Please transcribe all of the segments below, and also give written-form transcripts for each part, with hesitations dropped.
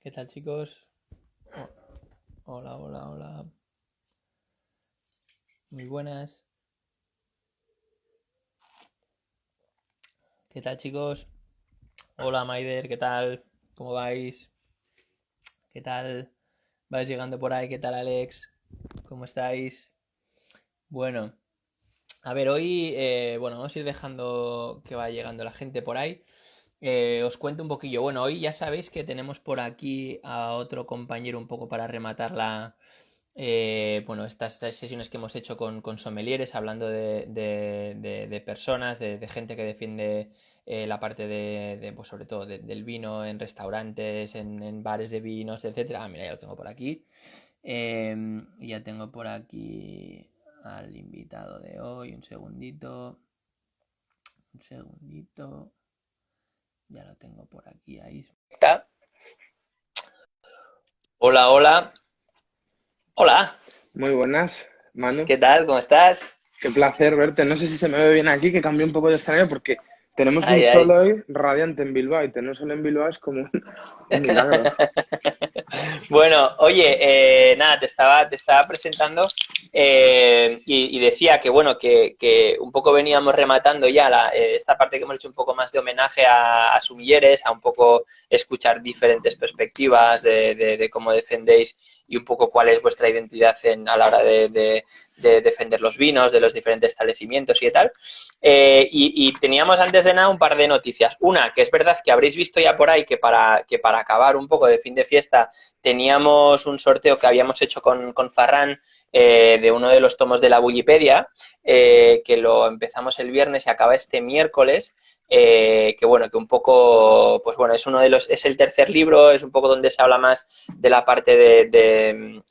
¿Qué tal, chicos? Hola, hola, hola. Muy buenas. ¿Qué tal, chicos? Hola, Maider, ¿qué tal? ¿Cómo vais? ¿Qué tal? ¿Vais llegando por ahí? ¿Qué tal, Alex? ¿Cómo estáis? Bueno, a ver, hoy, vamos a ir dejando que vaya llegando la gente por ahí. Os cuento un poquillo. Bueno, hoy ya sabéis que tenemos por aquí a otro compañero un poco para rematar estas sesiones que hemos hecho con sommeliers, hablando de personas, de gente que defiende la parte pues sobre todo del vino en restaurantes, en bares de vinos, etcétera. Ah, mira, ya lo tengo por aquí. Y ya tengo por aquí al invitado de hoy. Un segundito. Un segundito. Ya lo tengo por aquí. Ahí está. Hola, hola. Hola. Muy buenas, Manu. ¿Qué tal? ¿Cómo estás? Qué placer verte. No sé si se me ve bien aquí, que cambié un poco de escenario porque tenemos un Ay, sol ay. hoy radiante en Bilbao y tener sol en Bilbao es como un milagro. Bueno, oye, nada, te estaba presentando y decía que, bueno, que un poco veníamos rematando ya esta parte que hemos hecho un poco más de homenaje a sumilleres, a un poco escuchar diferentes perspectivas de cómo defendéis y un poco cuál es vuestra identidad a la hora de defender los vinos, de los diferentes establecimientos y tal. Y teníamos antes de nada un par de noticias. Una, que es verdad que habréis visto ya por ahí que para acabar un poco de fin de fiesta teníamos un sorteo que habíamos hecho con Farran de uno de los tomos de la Bullipedia, que lo empezamos el viernes y acaba este miércoles. Que bueno, que un poco, pues bueno, es el tercer libro, es un poco donde se habla más de la parte de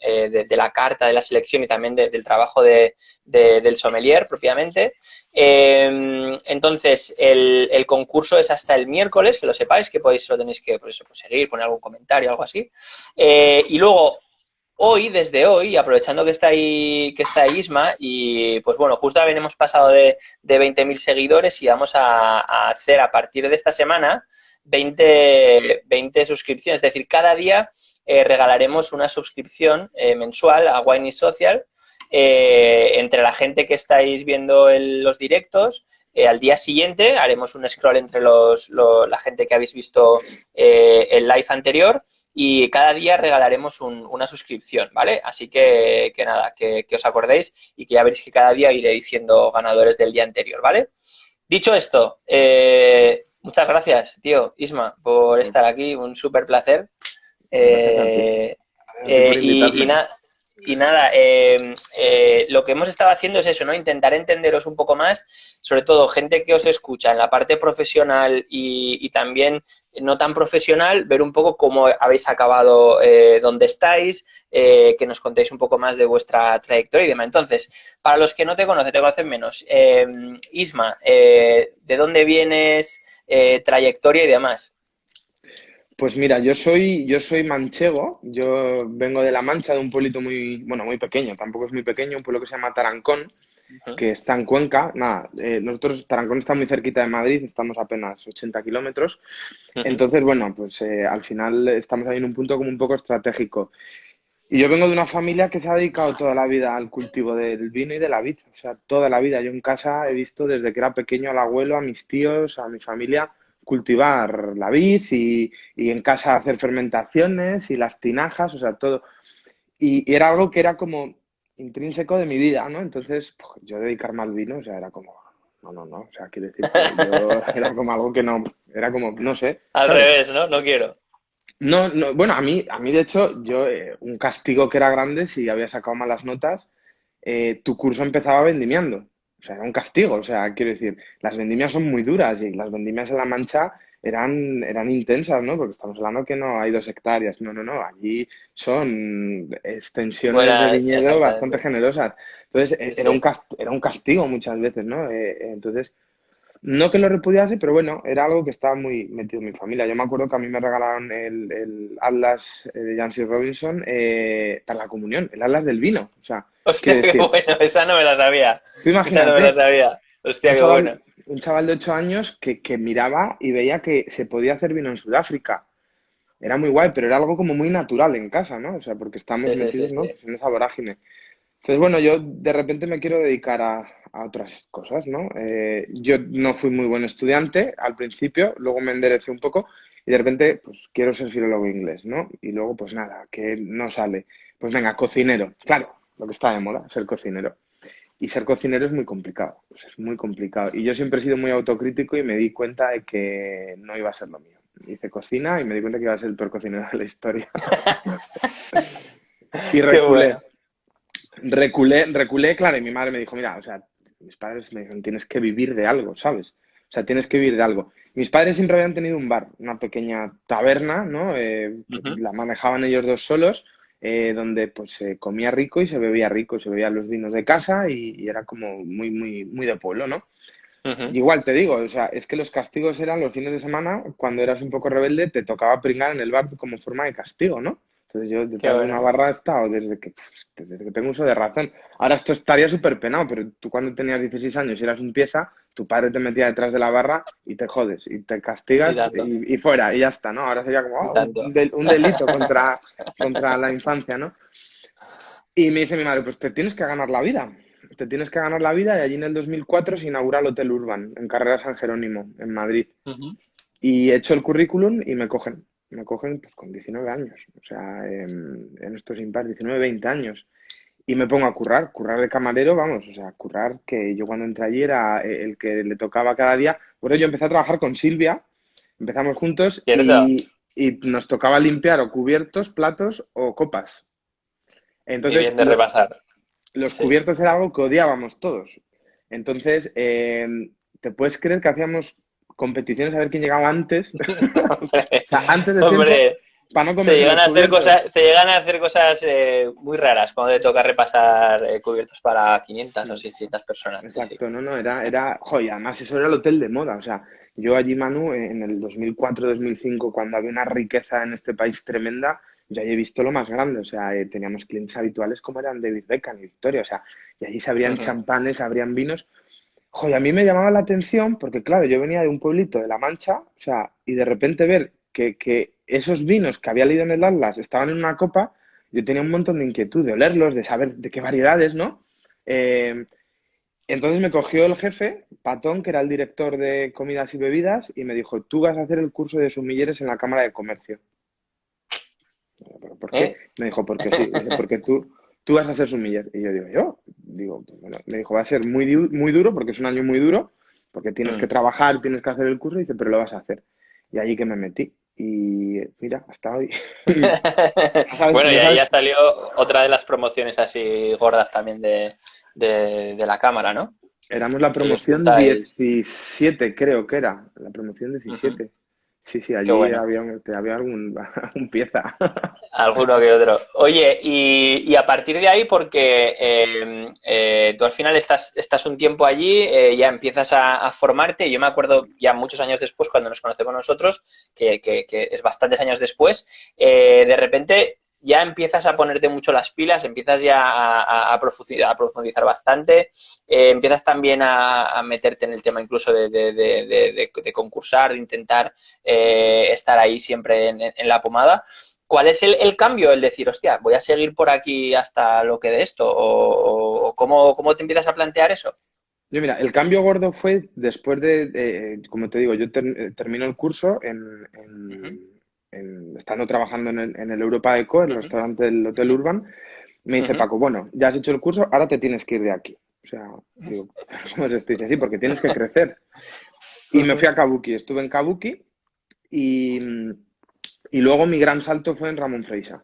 la carta, de la selección y también del trabajo del sommelier propiamente. Entonces, el concurso es hasta el miércoles, que lo sepáis, que lo tenéis que pues seguir, poner algún comentario, algo así. Y luego, hoy, desde hoy, aprovechando que está ahí Isma, y pues bueno, justo hemos pasado de 20.000 seguidores y vamos a hacer a partir de esta semana 20 suscripciones. Es decir, cada día regalaremos una suscripción mensual a Wine is Social entre la gente que estáis viendo los directos. Al día siguiente haremos un scroll entre la gente que habéis visto el live anterior y cada día regalaremos una suscripción, ¿vale? Así que nada, que os acordéis y que ya veréis que cada día iré diciendo ganadores del día anterior, ¿vale? Dicho esto, muchas gracias, tío, Isma, por estar aquí, un súper placer. Gracias a ti. Eh, Gracias a ti eh, por y, y, invitarme. na- y nada, lo que hemos estado haciendo es eso, ¿no? Intentar entenderos un poco más, sobre todo gente que os escucha en la parte profesional y también no tan profesional, ver un poco cómo habéis acabado, dónde estáis, que nos contéis un poco más de vuestra trayectoria y demás. Entonces, para los que no te conocen menos, Isma, ¿de dónde vienes? Trayectoria y demás. Pues mira, yo soy manchego, yo vengo de La Mancha, de un pueblito muy, bueno, muy pequeño, tampoco es muy pequeño, un pueblo que se llama Tarancón, Ujú, que está en Cuenca. Nada, nosotros, Tarancón está muy cerquita de Madrid, estamos apenas 80 kilómetros. ujú. Entonces, bueno, pues al final estamos ahí en un punto como un poco estratégico. Y yo vengo de una familia que se ha dedicado toda la vida al cultivo del vino y de la vid, o sea, toda la vida. Yo en casa he visto desde que era pequeño al abuelo, a mis tíos, a mi familia cultivar la vid y en casa hacer fermentaciones y las tinajas, o sea, todo. Y era algo que era como intrínseco de mi vida, ¿no? Entonces, pues, yo dedicarme al vino, o sea, era como, no, no, no, o sea, quiero decirte, yo era como algo que no, era como, no sé, Al ¿sabes? revés, ¿no? No quiero. No, no, bueno, a mí de hecho, yo, un castigo que era grande si había sacado malas notas, tu curso empezaba vendimiando. O sea, era un castigo. O sea, quiero decir, las vendimias son muy duras y las vendimias en La Mancha eran intensas, ¿no? Porque estamos hablando que no hay 2 hectáreas. No, no, no. Allí son extensiones de Buena, viñedo bastante exactamente. generosas. Entonces, Sí, era sí. era un castigo muchas veces, ¿no? Entonces, no que lo repudiase, pero bueno, era algo que estaba muy metido en mi familia. Yo me acuerdo que a mí me regalaron el Atlas de Jancy Robinson para la comunión, el Atlas del vino. O sea, Hostia, quiero qué decir, bueno. Esa no me la sabía. tú Esa no me la imagínate sabía. Hostia, un qué bueno. chaval, un chaval de 8 años que miraba y veía que se podía hacer vino en Sudáfrica. era muy guay, pero era algo como muy natural en casa, ¿no? O sea, porque estamos Sí, sí, sí, metidos, ¿no? sí. Pues en esa vorágine. Entonces, bueno, yo de repente me quiero dedicar a otras cosas, ¿no? Yo no fui muy buen estudiante al principio, luego me enderecé un poco y de repente, pues quiero ser filólogo inglés, ¿no? Y luego, pues nada, que no sale. Pues venga, cocinero. Claro, lo que está de moda, ser cocinero. Y ser cocinero es muy complicado, pues es muy complicado. Y yo siempre he sido muy autocrítico y me di cuenta de que no iba a ser lo mío. Hice cocina y me di cuenta que iba a ser el peor cocinero de la historia. Y Qué bueno. reculé, claro, y mi madre me dijo, mira, o sea, mis padres me dijeron, tienes que vivir de algo, ¿sabes? O sea, tienes que vivir de algo. Mis padres siempre habían tenido un bar, una pequeña taberna, ¿no? Ujú. La manejaban ellos dos solos, donde pues se comía rico y se bebía rico, se bebían los vinos de casa y era como muy, muy, muy de pueblo, ¿no? Ujú. Igual te digo, o sea, es que los castigos eran los fines de semana, cuando eras un poco rebelde, te tocaba pringar en el bar como forma de castigo, ¿no? Entonces yo Qué detrás de una bueno. barra he estado desde que tengo uso de razón. Ahora esto estaría súper penado, pero tú cuando tenías 16 años y eras un pieza, tu padre te metía detrás de la barra y te jodes, y te Y castigas tanto, y fuera, y ya está, ¿no? Ahora sería como y un, tanto. un delito contra la infancia, ¿no? Y me dice mi madre, pues te tienes que ganar la vida. Te tienes que ganar la vida y allí en el 2004 se inaugura el Hotel Urban, en Carrera San Jerónimo, en Madrid. Ujú. Y he hecho el currículum y me cogen. Me cogen pues con 19 años. O sea, en estos impares, 19, 20 años. Y me pongo a currar de camarero, vamos, o sea, currar que yo cuando entré allí era el que le tocaba cada día. Bueno, yo empecé a trabajar con Silvia, empezamos juntos ¿Cierto? y nos tocaba limpiar o cubiertos, platos o copas. Y Entonces, bien de repasar. los Sí. cubiertos era algo que odiábamos todos. Entonces, ¿te puedes creer que hacíamos competiciones a ver quién llegaba antes? Hombre, O sea, antes de tiempo, hombre, para no comerse los cubiertos. se llegan a hacer cosas muy raras cuando te toca repasar cubiertos para 500 o Mm, 600 personas. Sí, sí. exacto, no, no, joder, además eso era el hotel de moda. O sea, yo allí, Manu, en el 2004-2005, cuando había una riqueza en este país tremenda, yo allí he visto lo más grande. O sea, teníamos clientes habituales como eran David Beckham y Victoria. O sea, y allí se abrían Ujú. champanes, se abrían vinos. Joder, a mí me llamaba la atención porque, claro, yo venía de un pueblito de La Mancha, o sea, y de repente ver que esos vinos que había leído en el Atlas estaban en una copa, yo tenía un montón de inquietud de olerlos, de saber de qué variedades, ¿no? Eh, entonces me cogió el jefe, Patón, que era el director de comidas y bebidas, y me dijo, tú vas a hacer el curso de sumilleres en la Cámara de Comercio. ¿Pero por qué? ¿Eh? Me dijo, porque sí. Dice, porque tú vas a ser sumiller. Y yo digo, ¿yo? Digo, pues bueno. Me dijo, va a ser muy duro, porque es un año muy duro, porque tienes que Mm. trabajar, tienes que hacer el curso, y dice, pero lo vas a hacer. Y allí que me metí. Y mira, hasta hoy. No sabes, Bueno, y no ahí ya sabes, salió otra de las promociones así gordas también de la cámara, ¿no? éramos la Que ellos promoción juntáis. 17 creo que era. La promoción Ujú. 17. Sí, sí, Qué allí bueno. había algún pieza. Alguno que otro. Oye, y a partir de ahí, porque tú al final estás un tiempo allí, ya empiezas a formarte. Yo me acuerdo ya muchos años después, cuando nos conocemos nosotros, que es bastantes años después, de repente ya empiezas a ponerte mucho las pilas, empiezas ya a profundizar bastante, empiezas también a meterte en el tema incluso de concursar, de intentar estar ahí siempre en la pomada. ¿Cuál es el cambio? El decir, hostia, voy a seguir por aquí hasta lo que de esto. ¿O cómo te empiezas a plantear eso? Yo, mira, el cambio gordo fue después como te digo, yo termino el curso Ujú, estando trabajando en el Europa Eco, en el ujú, restaurante del Hotel Urban. Me dice ujú, Paco, bueno, ya has hecho el curso, ahora te tienes que ir de aquí. O sea, digo, ¿cómo es esto? Dice, sí, porque tienes que crecer. Y me ujú, fui a Kabuki, estuve en Kabuki y, y luego mi gran salto fue en Ramón Freisa.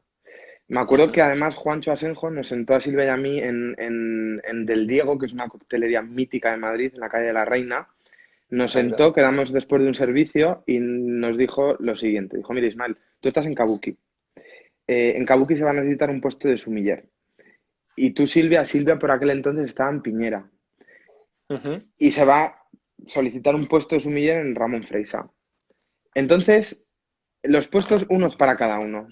Me acuerdo ujú. que además Juancho Asenjo nos sentó a Silvia y a mí en Del Diego, que es una coctelería mítica de Madrid, en la calle de la Reina. Nos Correcto. sentó, quedamos después de un servicio y nos dijo lo siguiente. Dijo, mira Ismael, tú estás en Kabuki. En Kabuki se va a necesitar un puesto de sumiller. Y tú, Silvia por aquel entonces estaba en Piñera. Ujú, Y se va a solicitar un puesto de sumiller en Ramón Freisa. Entonces, los puestos unos para cada uno.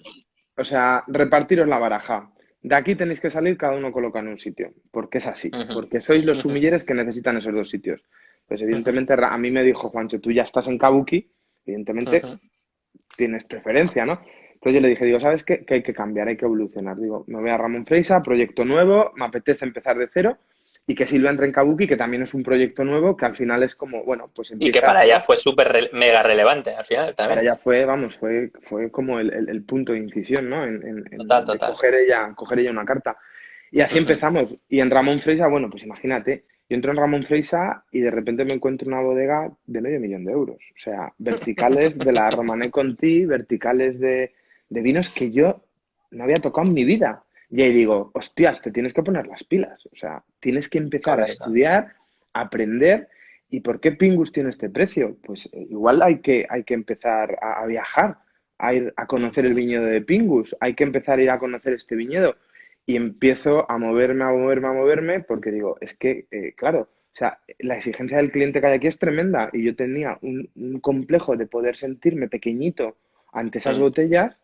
O sea, repartiros la baraja. De aquí tenéis que salir, cada uno coloca en un sitio, porque es así, ujú, porque sois los ujú, sumilleres que necesitan esos dos sitios. Pues ujú, evidentemente a mí me dijo Juancho, tú ya estás en Kabuki, evidentemente ujú. tienes preferencia, ¿no? Entonces yo le dije, digo, ¿sabes qué? Que hay que cambiar, hay que evolucionar. Digo, me voy a Ramón Freisa, proyecto nuevo, me apetece empezar de cero y que Silvia entre en Kabuki, que también es un proyecto nuevo, que al final es como, bueno, pues Y que para empiezas, ella fue súper mega relevante al final para también. ella fue, vamos, fue como el punto de incisión, ¿no? Total, De total. coger ella una carta. Y así Ujú. empezamos. Y en Ramón Freisa, bueno, pues imagínate, yo entro en Ramón Freisa y de repente me encuentro una bodega de 500.000 euros. O sea, verticales de la Romané Conti, verticales de vinos que yo no había tocado en mi vida. Y ahí digo, hostias, te tienes que poner las pilas. O sea, tienes que empezar a Correcto. estudiar, a aprender. ¿Y por qué Pingus tiene este precio? Pues igual hay que empezar a viajar, a ir a conocer el Ujú. viñedo de Pingus, hay que empezar a ir a conocer este viñedo y empiezo a moverme, a moverme, a moverme, porque digo, es que, claro, o sea, la exigencia del cliente que hay aquí es tremenda y yo tenía un complejo de poder sentirme pequeñito ante esas Mm. botellas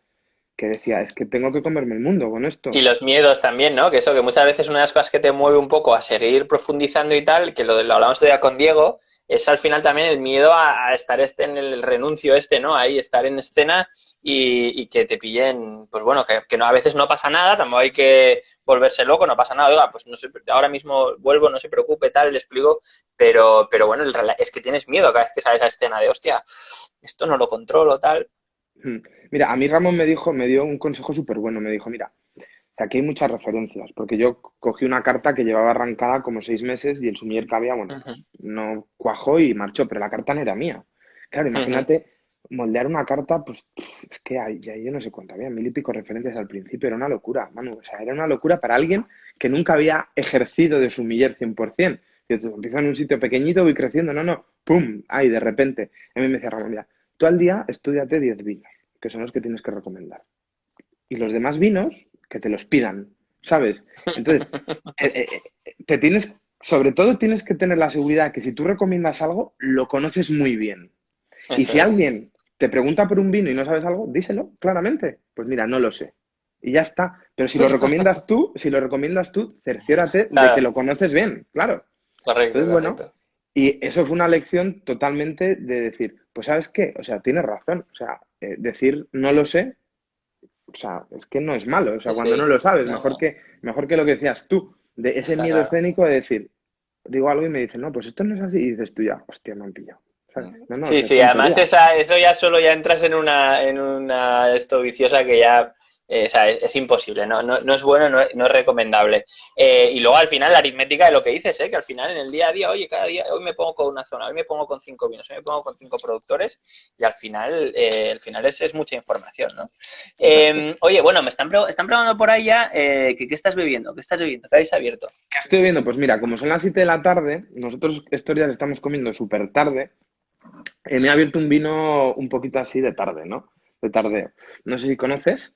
que decía, es que tengo que comerme el mundo con Y esto. los miedos también, ¿no? Que eso, que muchas veces una de las cosas que te mueve un poco a seguir profundizando y tal, que lo hablamos todavía con Diego, es al final también el miedo a estar en el renuncio ¿no? Ahí, estar en escena y que te pillen, pues bueno, que no, a veces no pasa nada, tampoco hay que volverse loco, no pasa nada, oiga, pues no sé, ahora mismo vuelvo, no se preocupe, tal, le explico, pero bueno, es que tienes miedo cada vez que sales a escena de, hostia, esto no lo controlo, tal. Hmm. Mira, a mí Ramón me dio un consejo súper bueno, me dijo, mira, aquí hay muchas referencias, porque yo cogí una carta que llevaba arrancada como 6 meses y el sumiller que había, bueno, Ujú, pues no cuajó y marchó, pero la carta no era mía. Claro, ujú. imagínate moldear una carta, pues es que ya yo no sé cuánto, había 1.000 y pico referencias al principio, era una locura, Manu, o sea, era una locura para alguien que nunca había ejercido de sumiller 100%. Yo empiezo en un sitio pequeñito, voy creciendo, no, ¡pum! Ahí, de repente. A mí me decía Ramón, mira, tú al día estudiate 10 vinos, que son los que tienes que recomendar y los demás vinos que te los pidan, ¿sabes? Entonces, te tienes, sobre todo tienes que tener la seguridad que si tú recomiendas algo, lo conoces muy bien. Y Eso si es. alguien te pregunta por un vino y no sabes algo, díselo claramente. Pues mira, no lo sé. Y ya está. Pero si lo recomiendas tú, cerciórate de que Claro, lo conoces bien, claro. correcto, Entonces, bueno, correcto. y eso fue una lección totalmente de decir, pues ¿sabes qué? O sea, tienes razón. O sea, decir no lo sé, o sea, es que no es malo, o sea, Sí, cuando no sí. lo sabes, No, no, mejor que lo que decías tú, de ese está miedo claro. escénico de decir, digo algo y me dicen, no, pues esto no es así, y dices tú ya, hostia, me han pillado. ¿Sabes? No, o Sí, sea, es sí, además tontería. eso ya solo ya entras en una esto viciosa que ya, o sea, es imposible, no es bueno, no es recomendable. Y luego al final la aritmética de lo que dices, que al final en el día a día, oye, cada día, hoy me pongo con una zona, hoy me pongo con 5 vinos, hoy me pongo con 5 productores y al final es mucha información, ¿no? Exacto. Oye, bueno, están preguntando por ahí ya que qué estás bebiendo, qué estás bebiendo, qué habéis abierto. ¿Qué estoy viendo? Pues mira, como son las 7 de la tarde, nosotros estos días estamos comiendo súper tarde, me he abierto un vino un poquito así de tarde, ¿no? De tardeo. No sé si conoces.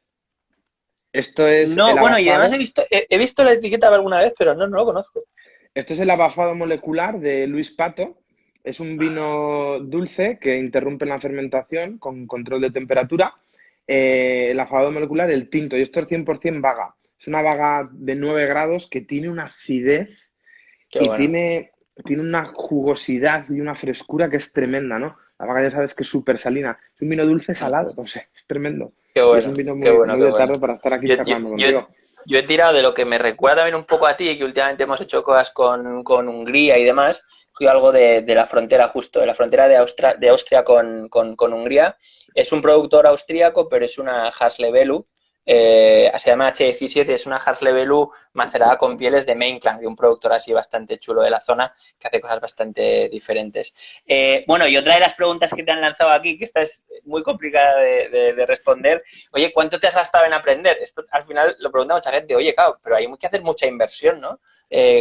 Esto es No, el bueno, y además abafado. he visto la etiqueta alguna vez, pero no lo conozco. Esto es el abafado molecular de Luis Pato. Es un vino dulce que interrumpe la fermentación con control de temperatura. El abafado molecular, el tinto, y esto es 100% vaga. Es una vaga de 9 grados que tiene una acidez Qué y bueno. tiene una jugosidad y una frescura que es tremenda, ¿no? La vaga ya sabes que es súper salina. Es un vino dulce salado, no sé, es tremendo. Qué Y es un bueno, vino qué muy, bueno, muy qué de bueno. tarde para estar aquí Yo, yo, charlando yo, contigo. yo he tirado de lo que me recuerda también un poco a ti, que últimamente hemos hecho cosas con Hungría y demás. Fui algo de la frontera justo, de la frontera de Austria con Hungría. Es un productor austríaco, pero es una Haslevelu. Se llama H17, es una Haslevelu macerada con pieles de Mainklang, de un productor así bastante chulo de la zona, que hace cosas bastante diferentes. Bueno, y otra de las preguntas que te han lanzado aquí, que esta es muy complicada de responder, oye, ¿cuánto te has gastado en aprender? Esto al final lo pregunta mucha gente, oye, claro, pero hay que hacer mucha inversión, ¿no?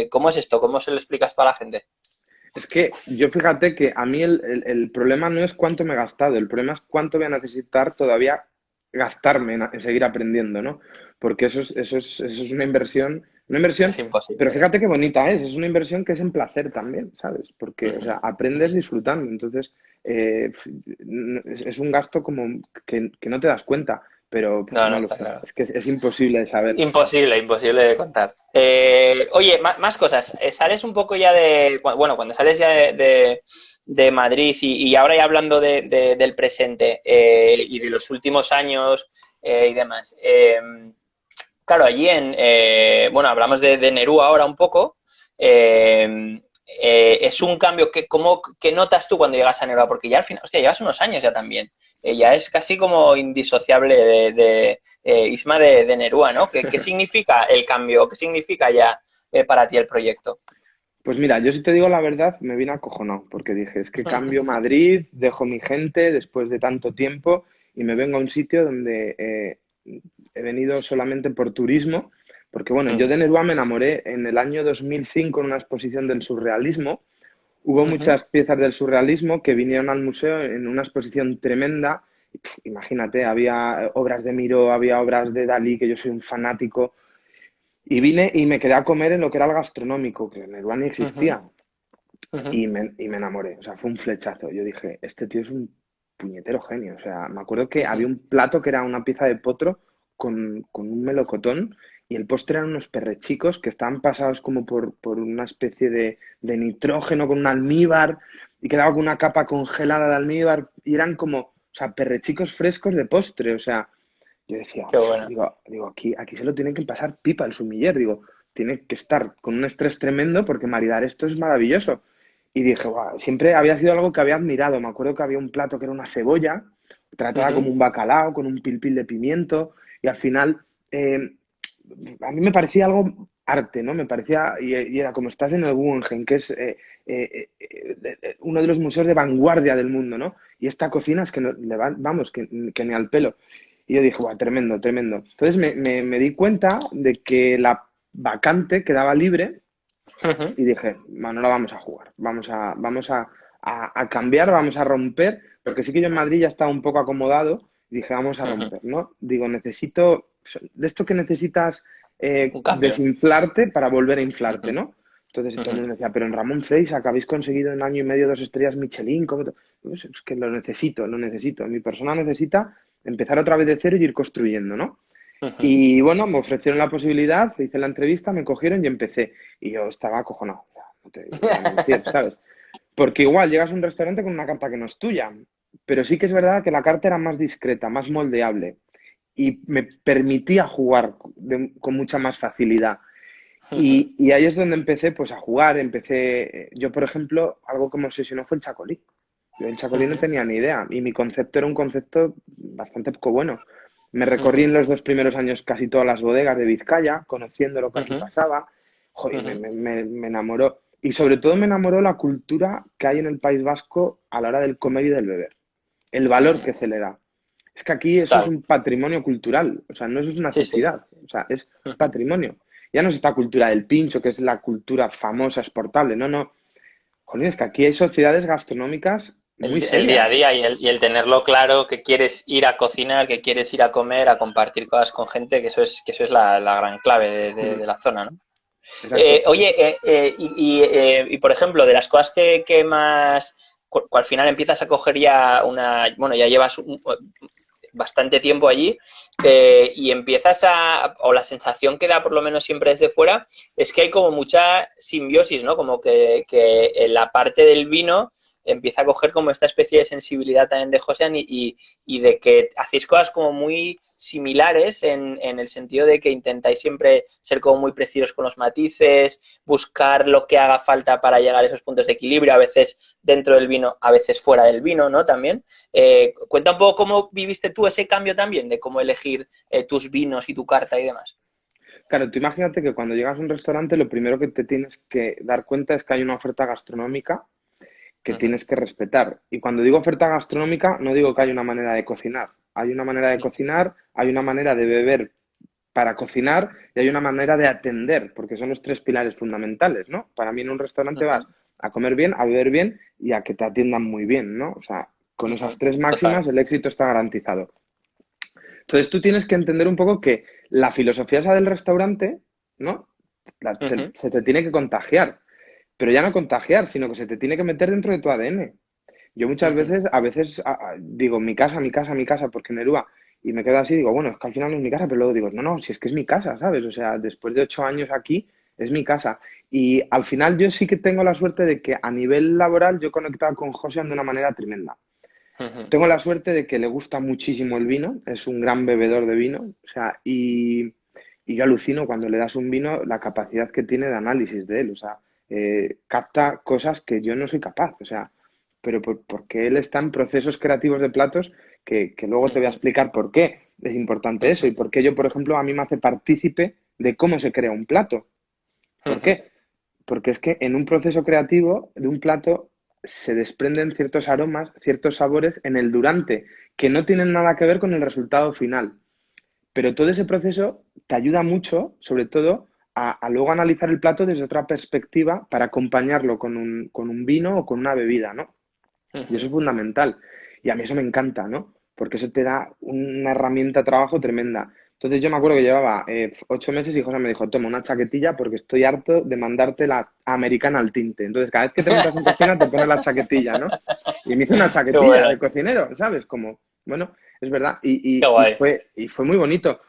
¿Cómo es esto? ¿Cómo se lo explicas tú a la gente? Es que yo fíjate que a mí el problema no es cuánto me he gastado, el problema es cuánto voy a necesitar todavía gastarme en seguir aprendiendo, ¿no? Porque eso es una inversión, Es pero imposible. fíjate qué bonita es una inversión que es en placer también, ¿sabes? Porque, o sea, aprendes disfrutando. Entonces, es un gasto como que no te das cuenta, pero No, no, no lo está sé. claro. Es que es imposible de saber. Imposible, imposible de contar. Oye, más cosas. Sales un poco ya bueno, cuando sales ya de Madrid y ahora ya hablando del presente y de los últimos años y demás. Claro, allí bueno, hablamos de Nerú ahora un poco. Es un cambio que notas tú cuando llegas a Nerú, porque ya al final, hostia, llevas unos años ya también. Ya es casi como indisociable de Isma de Nerúa, ¿no? ¿Qué significa el cambio? ¿Qué significa ya para ti el proyecto? Pues mira, yo si te digo la verdad, me vine acojonado, porque dije, es que cambio Madrid, dejo mi gente después de tanto tiempo y me vengo a un sitio donde he venido solamente por turismo, porque bueno, yo de Nerúa me enamoré en el año 2005 en una exposición del surrealismo. Hubo muchas piezas del surrealismo que vinieron al museo en una exposición tremenda. Imagínate, había obras de Miró, había obras de Dalí, que yo soy un fanático. Y vine y me quedé a comer en lo que era el gastronómico, que en Nerva ni existía. Y me enamoré. O sea, fue un flechazo. Yo dije, este tío es un puñetero genio. O sea, me acuerdo que había un plato que era una pieza de potro con un melocotón y el postre eran unos perrechicos que estaban pasados como por una especie de nitrógeno con un almíbar y quedaba con una capa congelada de almíbar y eran como, o sea, perrechicos frescos de postre. O sea, yo decía, Qué bueno. digo, aquí se lo tiene que pasar pipa el sumiller, digo, tiene que estar con un estrés tremendo porque maridar esto es maravilloso. Y dije, wow, siempre había sido algo que había admirado. Me acuerdo que había un plato que era una cebolla, tratada como un bacalao, con un pilpil de pimiento, y al final a mí me parecía algo arte, ¿no? Me parecía, y era como estás en el Guggenheim, que es uno de los museos de vanguardia del mundo, ¿no? Y esta cocina es que no, vamos, que ni al pelo. Y yo dije, guau, tremendo, tremendo. Entonces me di cuenta de que la vacante quedaba libre y dije, bueno, no la vamos a jugar, vamos a cambiar, vamos a romper, porque sí que yo en Madrid ya estaba un poco acomodado y dije, vamos a romper, ¿no? Digo, necesito, de esto que necesitas Un cambio. desinflarte para volver a inflarte, ¿no? Entonces todo el mundo decía, pero en Ramón Freixas que habéis conseguido en año y medio 2 estrellas Michelin, Pues es que lo necesito, lo necesito. Mi persona necesita empezar otra vez de cero y ir construyendo, ¿no? Y bueno, me ofrecieron la posibilidad, hice la entrevista, me cogieron y empecé. Y yo estaba acojonado, o sea, no te voy a mentir, ¿sabes? Porque igual llegas a un restaurante con una carta que no es tuya, pero sí que es verdad que la carta era más discreta, más moldeable y me permitía jugar con mucha más facilidad. Y ahí es donde empecé pues a jugar, yo por ejemplo, algo que me obsesionó fue el chacolí. Yo el chacolí no tenía ni idea y mi concepto era un concepto bastante poco bueno. Me recorrí en los 2 primeros años casi todas las bodegas de Vizcaya, conociendo lo que aquí pasaba. Joder, me enamoró. Y sobre todo me enamoró la cultura que hay en el País Vasco a la hora del comer y del beber. El valor que se le da. Es que aquí eso es Total. un patrimonio cultural. O sea, no eso es una Sí, sí. necesidad. O sea, es patrimonio. Ya no es esta cultura del pincho, que es la cultura famosa, exportable. No, no. Joder, es que aquí hay sociedades gastronómicas muy El día a serias. día y el tenerlo claro, que quieres ir a cocinar, que quieres ir a comer, a compartir cosas con gente, que eso es la gran clave de la zona, ¿no? Exacto. Oye, y, por ejemplo, de las cosas que más, al final empiezas a coger ya bueno, ya llevas bastante tiempo allí y empiezas o la sensación que da por lo menos siempre desde fuera, es que hay como mucha simbiosis, ¿no? Como que en la parte del vino empieza a coger como esta especie de sensibilidad también de Josean y de que hacéis cosas como muy similares en el sentido de que intentáis siempre ser como muy precisos con los matices, buscar lo que haga falta para llegar a esos puntos de equilibrio, a veces dentro del vino, a veces fuera del vino, ¿no? También. Cuenta un poco cómo viviste tú ese cambio también, de cómo elegir tus vinos y tu carta y demás. Claro, tú imagínate que cuando llegas a un restaurante lo primero que te tienes que dar cuenta es que hay una oferta gastronómica que Uh -huh, tienes que respetar. Y cuando digo oferta gastronómica, no digo que hay una manera de cocinar. Hay una manera de cocinar, hay una manera de beber para cocinar y hay una manera de atender, porque son los 3 pilares fundamentales, ¿no? Para mí en un restaurante uh vas -huh, a comer bien, a beber bien y a que te atiendan muy bien, ¿no? O sea, con uh esas -huh. 3 máximas Total. el éxito está garantizado. Entonces tú tienes que entender un poco que la filosofía esa del restaurante, ¿no? Uh -huh, Se te tiene que contagiar, pero ya no contagiar, sino que se te tiene que meter dentro de tu ADN. Yo muchas Ujú, veces, a veces digo, mi casa, mi casa, mi casa, porque Nerúa, y me quedo así, digo, bueno, es que al final no es mi casa, pero luego digo, no, no, si es que es mi casa, ¿sabes? O sea, después de 8 años aquí, es mi casa. Y al final yo sí que tengo la suerte de que a nivel laboral yo he conectado con José de una manera tremenda. ujú, Tengo la suerte de que le gusta muchísimo el vino, es un gran bebedor de vino, o sea, y yo alucino cuando le das un vino la capacidad que tiene de análisis de él, o sea, capta cosas que yo no soy capaz, o sea, pero porque él está en procesos creativos de platos que luego te voy a ujú, explicar por qué es importante eso ujú, y por qué yo, por ejemplo, a mí me hace partícipe de cómo se crea un plato. ¿Por ujú. qué? Porque es que en un proceso creativo de un plato se desprenden ciertos aromas, ciertos sabores en el durante, que no tienen nada que ver con el resultado final. Pero todo ese proceso te ayuda mucho, sobre todo, a luego analizar el plato desde otra perspectiva para acompañarlo con un vino o con una bebida, ¿no? Y eso Ujú. es fundamental. Y a mí eso me encanta, ¿no? Porque eso te da una herramienta de trabajo tremenda. Entonces yo me acuerdo que llevaba 8 meses y José me dijo, toma una chaquetilla porque estoy harto de mandarte la americana al tinte. Entonces cada vez que te metas en cocina te pones la chaquetilla, ¿no? Y me hizo una Qué chaquetilla bueno, de cocinero, ¿sabes? Como, bueno, es verdad. qué Y guay. fue muy bonito.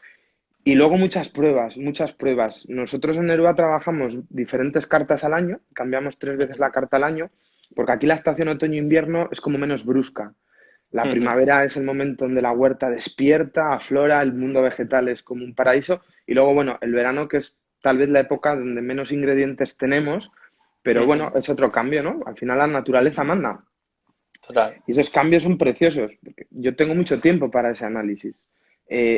Y luego muchas pruebas, muchas pruebas. Nosotros en Nerua trabajamos diferentes cartas al año, cambiamos 3 veces la Ujú, carta al año, porque aquí la estación otoño-invierno es como menos brusca. La ujú, primavera es el momento donde la huerta despierta, aflora, el mundo vegetal es como un paraíso. Y luego, bueno, el verano, que es tal vez la época donde menos ingredientes tenemos, pero bueno, ujú. es otro cambio, ¿no? Al final la naturaleza manda. Total. Y esos cambios son preciosos. Porque yo tengo mucho tiempo para ese análisis.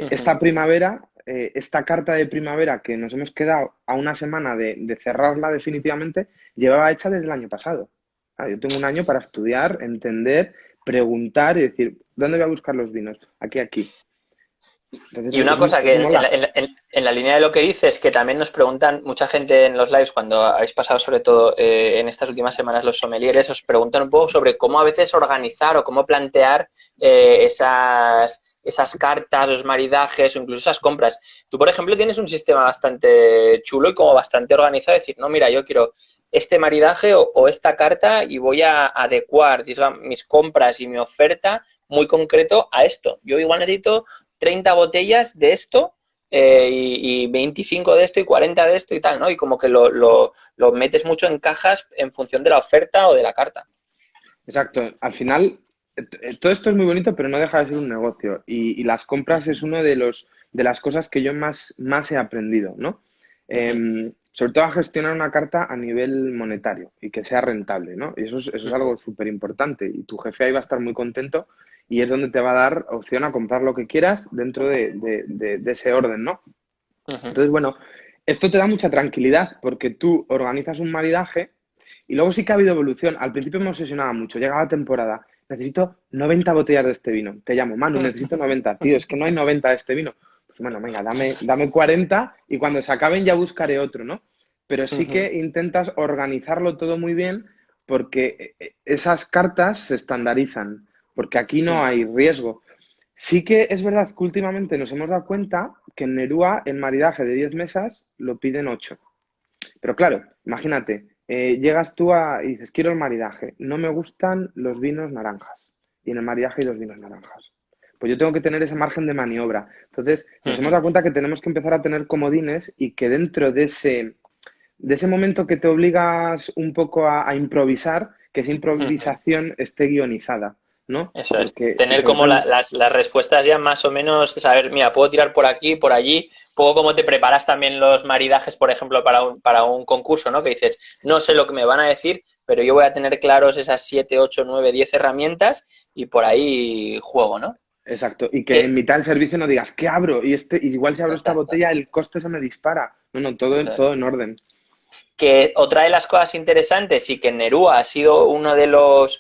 Ujú. Esta primavera, esta carta de primavera que nos hemos quedado a una semana de cerrarla definitivamente, llevaba hecha desde el año pasado. Ah, yo tengo un año para estudiar, entender, preguntar y decir, ¿dónde voy a buscar los vinos? Aquí, aquí. Entonces, Y una eso, cosa que eso mola. en la línea de lo que dices, que también nos preguntan mucha gente en los lives, cuando habéis pasado sobre todo en estas últimas semanas los sommeliers, os preguntan un poco sobre cómo a veces organizar o cómo plantear esas cartas, los maridajes o incluso esas compras. Tú, por ejemplo, tienes un sistema bastante chulo y como bastante organizado, decir, no, mira, yo quiero este maridaje o esta carta y voy a adecuar digamos, mis compras y mi oferta muy concreto a esto. Yo igual necesito 30 botellas de esto y 25 de esto y 40 de esto y tal, ¿no? Y como que lo metes mucho en cajas en función de la oferta o de la carta. Exacto. Al final, todo esto es muy bonito, pero no deja de ser un negocio. Y las compras es uno de las cosas que yo más he aprendido, ¿no? Ujú, Sobre todo a gestionar una carta a nivel monetario y que sea rentable, ¿no? Y eso es ujú, algo súper importante. Y tu jefe ahí va a estar muy contento y es donde te va a dar opción a comprar lo que quieras dentro de ese orden, ¿no? ujú, Entonces, bueno, esto te da mucha tranquilidad porque tú organizas un maridaje y luego sí que ha habido evolución. Al principio me obsesionaba mucho. Llegaba temporada. Necesito 90 botellas de este vino. Te llamo, Manu, necesito 90. Tío, es que no hay 90 de este vino. Pues bueno, venga, dame 40 y cuando se acaben ya buscaré otro, ¿no? Pero sí ujú. que intentas organizarlo todo muy bien porque esas cartas se estandarizan, porque aquí no hay riesgo. Sí que es verdad que últimamente nos hemos dado cuenta que en Nerúa el maridaje de 10 mesas lo piden 8. Pero claro, imagínate, llegas tú y dices, quiero el maridaje, no me gustan los vinos naranjas. Y en el maridaje hay dos vinos naranjas. Pues yo tengo que tener ese margen de maniobra. Entonces, nos hemos Ujú, dado cuenta que tenemos que empezar a tener comodines y que dentro de ese momento que te obligas un poco a improvisar, que esa ujú. improvisación esté guionizada, ¿no? Eso es. Porque, y Tener sobre como todo, las respuestas ya más o menos, saber, mira, puedo tirar por aquí, por allí, poco como te preparas también los maridajes, por ejemplo, para un concurso, ¿no? Que dices, no sé lo que me van a decir, pero yo voy a tener claros esas 7 8 9 10 herramientas y por ahí juego, ¿no? exacto, y que en Que, mitad del servicio no digas, ¿qué abro? Y igual si abro esta exacto, botella, el coste se me dispara. No, no, todo, eso todo es. en orden. Que otra de las cosas interesantes y que Nerúa ha sido uno de los,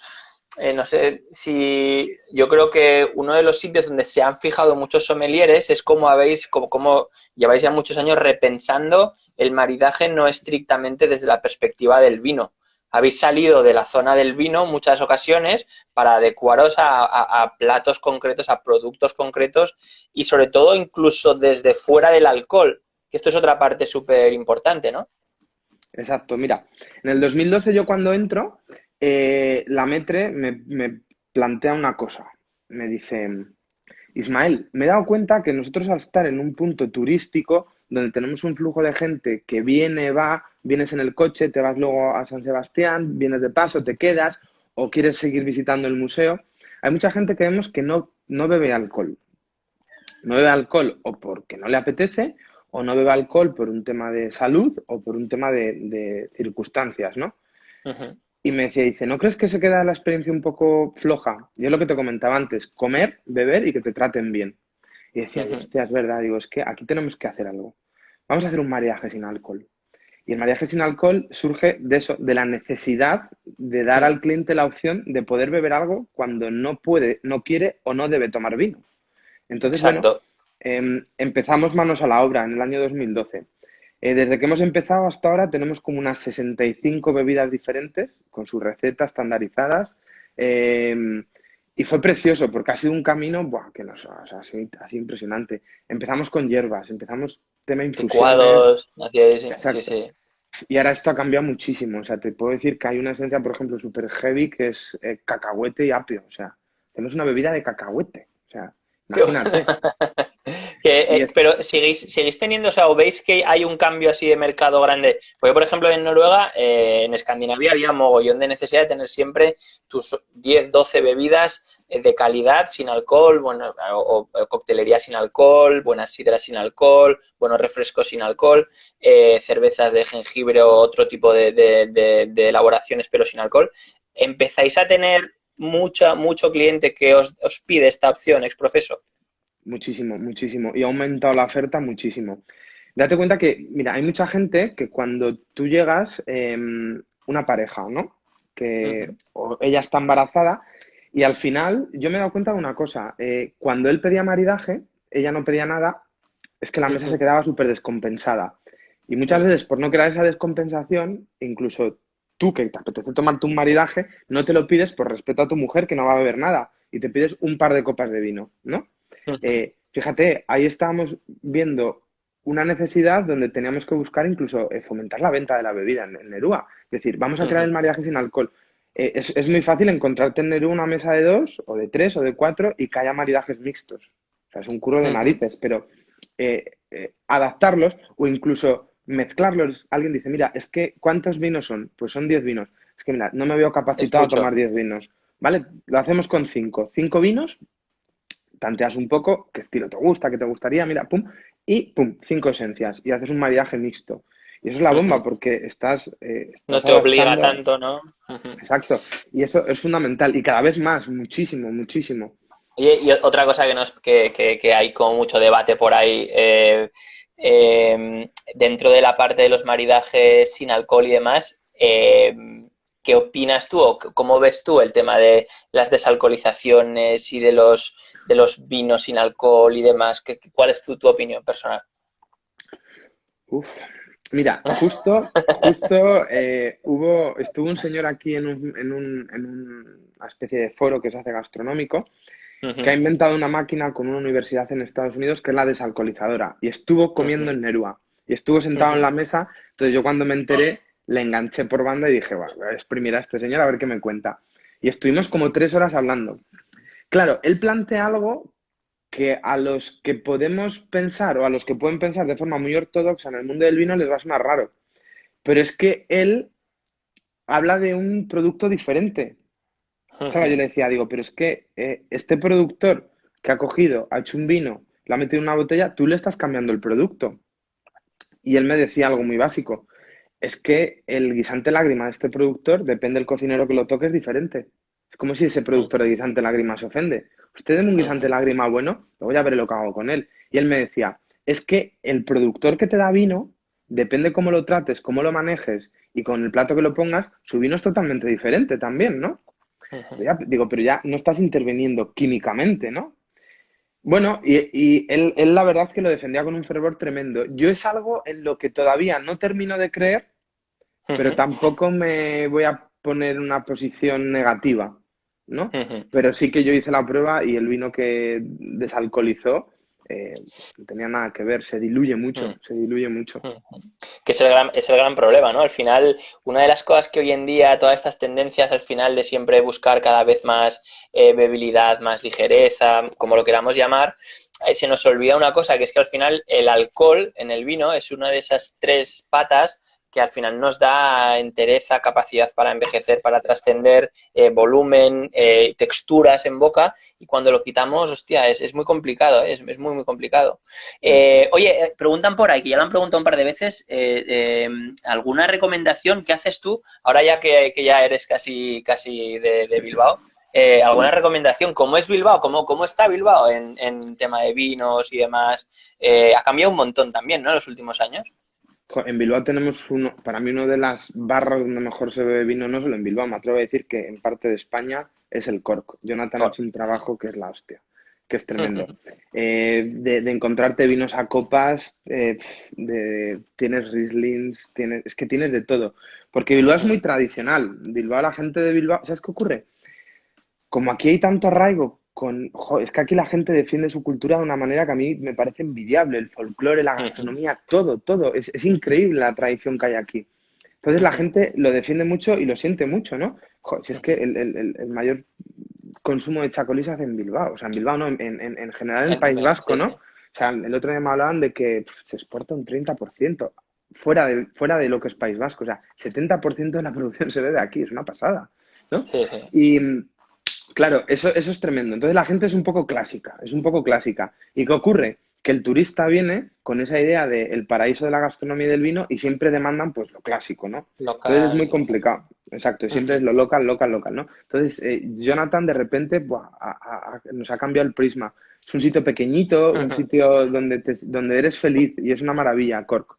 no sé si, yo creo que uno de los sitios donde se han fijado muchos sommeliers es como habéis, como lleváis ya muchos años repensando el maridaje no estrictamente desde la perspectiva del vino. Habéis salido de la zona del vino muchas ocasiones para adecuaros a platos concretos, a productos concretos y sobre todo incluso desde fuera del alcohol, que esto es otra parte súper importante, ¿no? Exacto, mira, en el 2012 yo cuando entro, la Metre me plantea una cosa. Me dice, Ismael, me he dado cuenta que nosotros al estar en un punto turístico donde tenemos un flujo de gente que viene, va, vienes en el coche, te vas luego a San Sebastián, vienes de paso, te quedas o quieres seguir visitando el museo, hay mucha gente que vemos que no bebe alcohol. No bebe alcohol o porque no le apetece o no bebe alcohol por un tema de salud o por un tema de circunstancias, ¿no? Ujú, Y me decía, dice, ¿no crees que se queda la experiencia un poco floja? Y es lo que te comentaba antes, comer, beber y que te traten bien. Y decía, yo, ujú. hostia, es verdad, digo, es que aquí tenemos que hacer algo. Vamos a hacer un maridaje sin alcohol. Y el maridaje sin alcohol surge de eso, de la necesidad de dar Mm. al cliente la opción de poder beber algo cuando no puede, no quiere o no debe tomar vino. Entonces, bueno, Exacto. empezamos manos a la obra en el año 2012. Desde que hemos empezado hasta ahora tenemos como unas 65 bebidas diferentes con sus recetas estandarizadas. eh, y fue precioso porque ha sido un camino buah, que nos, o sea, así impresionante. Empezamos con hierbas, empezamos tema infusiones, Licuados, hacíais, sí, sí, exacto. sí. Y ahora esto ha cambiado muchísimo. O sea, te puedo decir que hay una esencia, por ejemplo, super heavy que es cacahuete y apio. O sea, tenemos una bebida de cacahuete. O sea, Qué imagínate. Y es, Pero seguís teniendo, o sea, o veis que hay un cambio así de mercado grande. Porque, por ejemplo, en Noruega, en Escandinavia había mogollón de necesidad de tener siempre tus 10 12 bebidas de calidad, sin alcohol, bueno, o coctelería sin alcohol, buenas sidras sin alcohol, buenos refrescos sin alcohol, cervezas de jengibre o otro tipo de elaboraciones, pero sin alcohol. ¿Empezáis a tener mucho cliente que os pide esta opción, exprofeso? muchísimo, muchísimo. Y ha aumentado la oferta muchísimo. Date cuenta que, mira, hay mucha gente que cuando tú llegas, una pareja, ¿no? Que Ujú, o ella está embarazada y al final yo me he dado cuenta de una cosa. Cuando él pedía maridaje, ella no pedía nada, es que la mesa se ujú, quedaba súper descompensada. Y muchas ujú. veces, por no crear esa descompensación, incluso tú que te apetece tomarte un maridaje, no te lo pides por respeto a tu mujer que no va a beber nada y te pides un par de copas de vino, ¿no? Ujú, Fíjate, ahí estábamos viendo una necesidad donde teníamos que buscar incluso fomentar la venta de la bebida en Nerúa. Es decir, vamos a crear el ujú, maridaje sin alcohol. Es muy fácil encontrarte en Nerúa una mesa de dos, o de tres, o de cuatro, y que haya maridajes mixtos. O sea, es un curro de ujú, narices, pero adaptarlos o incluso mezclarlos. Alguien dice, mira, es que ¿cuántos vinos son? Pues son 10 vinos. Es que mira, no me veo es capacitado a mucho. tomar 10 vinos. ¿Vale? Lo hacemos con 5. 5 vinos, tanteas un poco, qué estilo te gusta, qué te gustaría, mira, pum, y pum, 5 esencias. Y haces un maridaje mixto. Y eso es la bomba Ujú. porque No estás te obliga adaptando. tanto, ¿no? Ujú. Exacto. Y eso es fundamental. Y cada vez más, muchísimo, muchísimo. Oye, y otra cosa que hay como mucho debate por ahí, dentro de la parte de los maridajes sin alcohol y demás, ¿qué opinas tú o cómo ves tú el tema de las desalcoholizaciones y de los vinos sin alcohol y demás? ¿Cuál es tu opinión personal? Uf. Mira, justo estuvo un señor aquí en una especie de foro que se hace gastronómico, que ha Ujú, inventado una máquina con una universidad en Estados Unidos que es la desalcoholizadora. Y estuvo comiendo ujú, en Nerúa. Y estuvo sentado en ujú. la mesa. Entonces yo cuando me enteré, le enganché por banda y dije, bueno, voy a exprimir a este señor a ver qué me cuenta. Y estuvimos como 3 horas hablando. Claro, él plantea algo que a los que podemos pensar o a los que pueden pensar de forma muy ortodoxa en el mundo del vino les va a sonar raro. Pero es que él habla de un producto diferente. Claro, yo Ujú. le decía, digo, pero es que este productor que ha cogido, ha hecho un vino, lo ha metido en una botella, tú le estás cambiando el producto. Y él me decía algo muy básico. Es que el guisante lágrima de este productor, depende del cocinero que lo toque, es diferente. Es como si ese productor de guisante lágrima se ofende. Usted deme un guisante Ujú, lágrima bueno, luego ya veré lo que hago con él. Y él me decía, es que el productor que te da vino, depende cómo lo trates, cómo lo manejes y con el plato que lo pongas, su vino es totalmente diferente también, ¿no? ujú. Pero ya, digo, pero ya no estás interviniendo químicamente, ¿no? Bueno, y él la verdad que lo defendía con un fervor tremendo. Yo es algo en lo que todavía no termino de creer, pero Ujú, tampoco me voy a poner en una posición negativa, ¿no? ujú, Pero sí que yo hice la prueba y el vino que desalcoholizó, no tenía nada que ver, se diluye mucho, Mm. se diluye mucho. Que es el gran problema, ¿no? Al final, una de las cosas que hoy en día, todas estas tendencias al final de siempre buscar cada vez más bebilidad, más ligereza, como lo queramos llamar, se nos olvida una cosa, que es que al final el alcohol en el vino es una de esas tres patas que al final nos da entereza, capacidad para envejecer, para trascender, volumen, texturas en boca, y cuando lo quitamos, hostia, es muy complicado, es muy, muy complicado. Mm. Oye, preguntan por ahí, que ya lo han preguntado un par de veces, ¿alguna recomendación que haces tú, ahora ya que ya eres casi de Bilbao? ¿Alguna recomendación? ¿Cómo es Bilbao? ¿Cómo está Bilbao en tema de vinos y demás? Ha cambiado un montón también, ¿no? En los últimos años. En Bilbao tenemos para mí una de las barras donde mejor se bebe vino, no solo en Bilbao, me atrevo a decir que en parte de España es el Cork. Jonathan ha hecho un Sí. trabajo que es la hostia, que es tremendo. De encontrarte vinos a copas, tienes Rieslings, es que tienes de todo. Porque Bilbao es muy tradicional. Bilbao, la gente de Bilbao, ¿sabes qué ocurre? Como aquí hay tanto arraigo es que aquí la gente defiende su cultura de una manera que a mí me parece envidiable, el folclore, la gastronomía, todo, todo, es increíble la tradición que hay aquí. Entonces la gente lo defiende mucho y lo siente mucho, ¿no? Si es que el mayor consumo de chacolí se hace en Bilbao, o sea, en Bilbao no, en general en el País Vasco, Sí, ¿no? sí. O sea, el otro día me hablaban de que se exporta un 30% fuera de lo que es País Vasco, o sea, 70% de la producción se ve de aquí, es una pasada, ¿no? Sí, sí. Y, claro, eso es tremendo. Entonces la gente es un poco clásica, es un poco clásica. ¿Y qué ocurre? Que el turista viene con esa idea de el paraíso de la gastronomía y del vino y siempre demandan pues lo clásico, ¿no? Entonces es muy Local. complicado. Exacto, siempre es lo local, local, local, ¿no? Entonces, Jonathan de repente buah, nos ha cambiado el prisma. Es un sitio pequeñito, un sitio donde eres feliz y es una maravilla, Cork.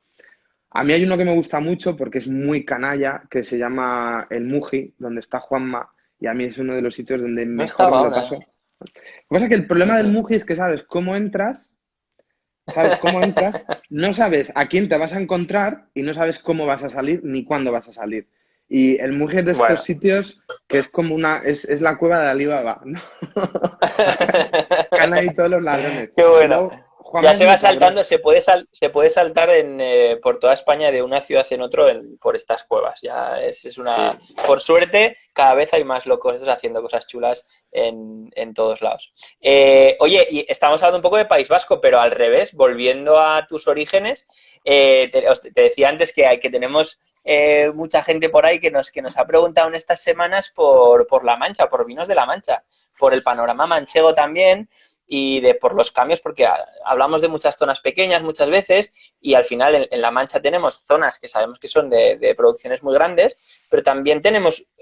A mí hay uno que me gusta mucho porque es muy canalla, que se llama El Muji, donde está Juanma, y a mí es uno de los sitios donde No mejor me estaba lo aún, paso. Lo que pasa es que el problema del Muji es que sabes cómo entras, no sabes a quién te vas a encontrar y no sabes cómo vas a salir ni cuándo vas a salir. Y el Muji es de estos Bueno. sitios que es como es la cueva de Alibaba, ¿no? Acá caen ahí todos los ladrones. Qué Y bueno. luego Ya Juanma es se muy va saltando, cabrón. se puede saltar por toda España de una ciudad en otro por estas cuevas. Ya es una. Sí. Por suerte, cada vez hay más locos haciendo cosas chulas en todos lados. Oye, y estamos hablando un poco de País Vasco, pero al revés, volviendo a tus orígenes, te decía antes que tenemos mucha gente por ahí que nos ha preguntado en estas semanas por La Mancha, por vinos de La Mancha, por el panorama manchego también y por los cambios, porque hablamos de muchas zonas pequeñas muchas veces y al final en La Mancha tenemos zonas que sabemos que son de producciones muy grandes, pero también tenemos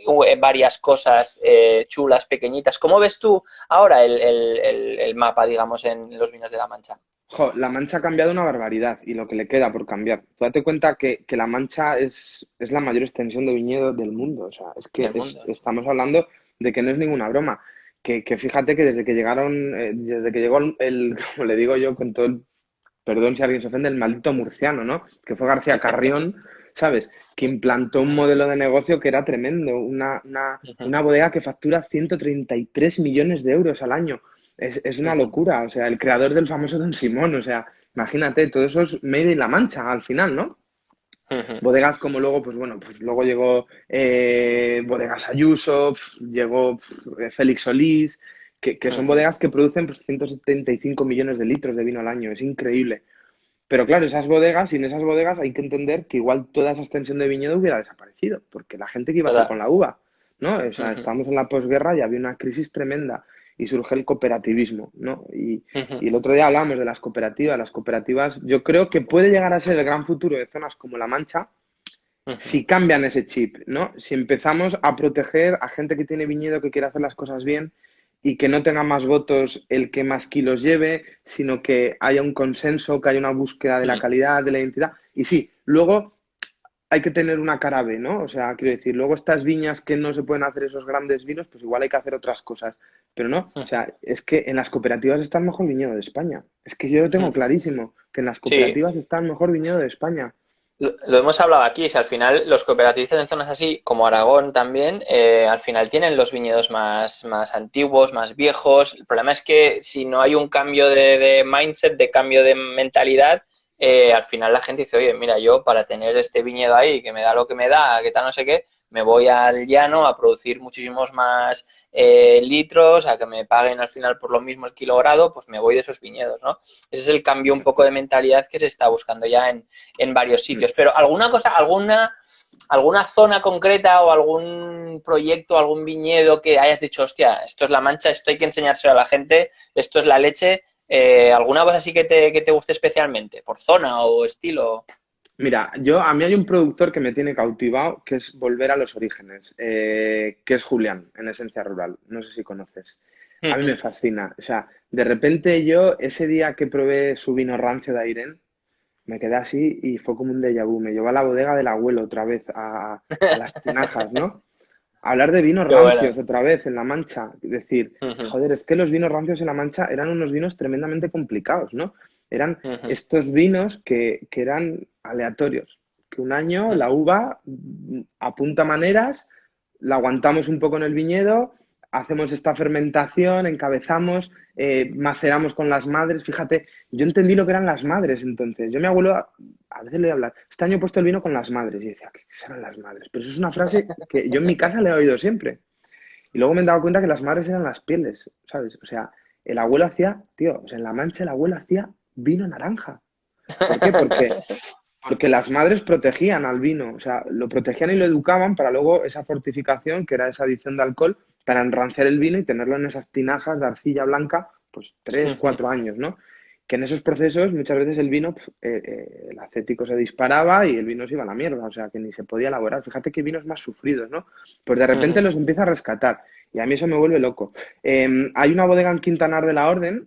varias cosas chulas, pequeñitas. ¿Cómo ves tú ahora el mapa, digamos, en los vinos de La Mancha? La Mancha ha cambiado una barbaridad y lo que le queda por cambiar. Tú date cuenta que La Mancha es la mayor extensión de viñedo del mundo. O sea, es que Del mundo. estamos hablando de que no es ninguna broma. Que fíjate que desde que llegó como le digo yo, con todo el perdón si alguien se ofende, el maldito murciano, ¿no? Que fue García Carrión, ¿sabes? Que implantó un modelo de negocio que era tremendo, una bodega que factura 133 millones de euros al año. Es una locura, o sea, el creador del famoso Don Simón, o sea, imagínate, todo eso es made in La Mancha al final, ¿no? Bodegas como luego, pues bueno, pues luego llegó Bodegas Ayuso, llegó Félix Solís, que son bodegas que producen pues, 175 millones de litros de vino al año, es increíble. Pero claro, y en esas bodegas hay que entender que igual toda esa extensión de viñedo hubiera desaparecido, porque la gente que iba a hacer Total. con la uva, ¿no? O sea, estábamos en la posguerra y había una crisis tremenda y surge el cooperativismo, ¿no? Y el otro día hablábamos de las cooperativas. Las cooperativas, yo creo que puede llegar a ser el gran futuro de zonas como La Mancha si cambian ese chip, ¿no? Si empezamos a proteger a gente que tiene viñedo, que quiere hacer las cosas bien y que no tenga más votos el que más kilos lleve, sino que haya un consenso, que haya una búsqueda de la calidad, de la identidad. Y sí, luego hay que tener una cara B, ¿no? O sea, quiero decir, luego estas viñas que no se pueden hacer esos grandes vinos, pues igual hay que hacer otras cosas. Pero no, o sea, es que en las cooperativas está el mejor viñedo de España. Es que yo lo tengo clarísimo, que en las Sí, cooperativas está el mejor viñedo de España. lo hemos hablado aquí, si al final los cooperativistas en zonas así, como Aragón también, al final tienen los viñedos más antiguos, más viejos. El problema es que si no hay un cambio de mindset, de cambio de mentalidad, al final la gente dice, oye, mira, yo para tener este viñedo ahí, que me da lo que me da, que tal no sé qué, me voy al llano a producir muchísimos más litros, a que me paguen al final por lo mismo el kilogrado, pues me voy de esos viñedos, ¿no? Ese es el cambio un poco de mentalidad que se está buscando ya en varios sitios. Pero alguna cosa, alguna zona concreta o algún proyecto, algún viñedo que hayas dicho, hostia, esto es La Mancha, esto hay que enseñárselo a la gente, esto es la leche, ¿alguna cosa así que te guste especialmente, por zona o estilo? Mira, a mí hay un productor que me tiene cautivado, que es volver a los orígenes, que es Julián, en Esencia Rural. No sé si conoces. A mí me fascina. O sea, de repente yo, ese día que probé su vino rancio de Airén, me quedé así y fue como un déjà vu. Me llevó a la bodega del abuelo otra vez, a las tinajas, ¿no? Hablar de vinos Qué bueno. rancios otra vez en La Mancha. Decir, joder, es que los vinos rancios en La Mancha eran unos vinos tremendamente complicados, ¿no? Eran estos vinos que eran aleatorios. Que un año la uva apunta maneras, la aguantamos un poco en el viñedo, hacemos esta fermentación, encabezamos, maceramos con las madres. Fíjate, yo entendí lo que eran las madres entonces. Yo a mi abuelo a veces le voy a hablar, este año he puesto el vino con las madres. Y decía, ¿qué serán las madres? Pero eso es una frase que yo en mi casa le he oído siempre. Y luego me he dado cuenta que las madres eran las pieles, ¿sabes? O sea, el abuelo hacía, tío, o sea, en La Mancha el abuelo hacía vino naranja. ¿Por qué? Porque las madres protegían al vino, o sea, lo protegían y lo educaban para luego esa fortificación, que era esa adición de alcohol, para enranciar el vino y tenerlo en esas tinajas de arcilla blanca, pues 3, 4 años, ¿no? Que en esos procesos muchas veces el vino, pues, el acético se disparaba y el vino se iba a la mierda, o sea, que ni se podía elaborar. Fíjate qué vinos más sufridos, ¿no? Pues de repente los empieza a rescatar y a mí eso me vuelve loco. Hay una bodega en Quintanar de la Orden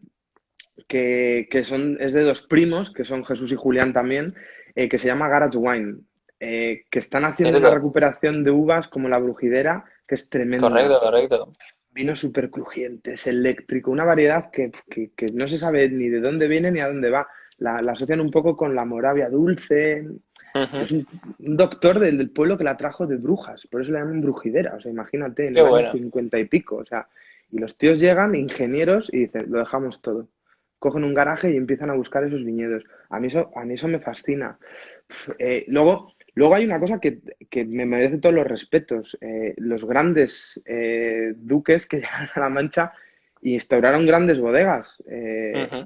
es de dos primos, que son Jesús y Julián también, que se llama Garage Wine, que están haciendo una Cierto. recuperación de uvas como la Brujidera, que es tremenda. Correcto, correcto. Vino súper crujiente, es eléctrico, una variedad que no se sabe ni de dónde viene ni a dónde va. La asocian un poco con la Moravia dulce. Es un doctor del pueblo que la trajo de Brujas, por eso le llaman Brujidera. O sea, imagínate, en Qué el año bueno. 50 y pico. O sea, y los tíos llegan, ingenieros, y dicen, lo dejamos todo. Cogen un garaje y empiezan a buscar esos viñedos. A mí eso me fascina. Luego hay una cosa que me merece todos los respetos. Los grandes duques que llegaron a La Mancha y instauraron grandes bodegas,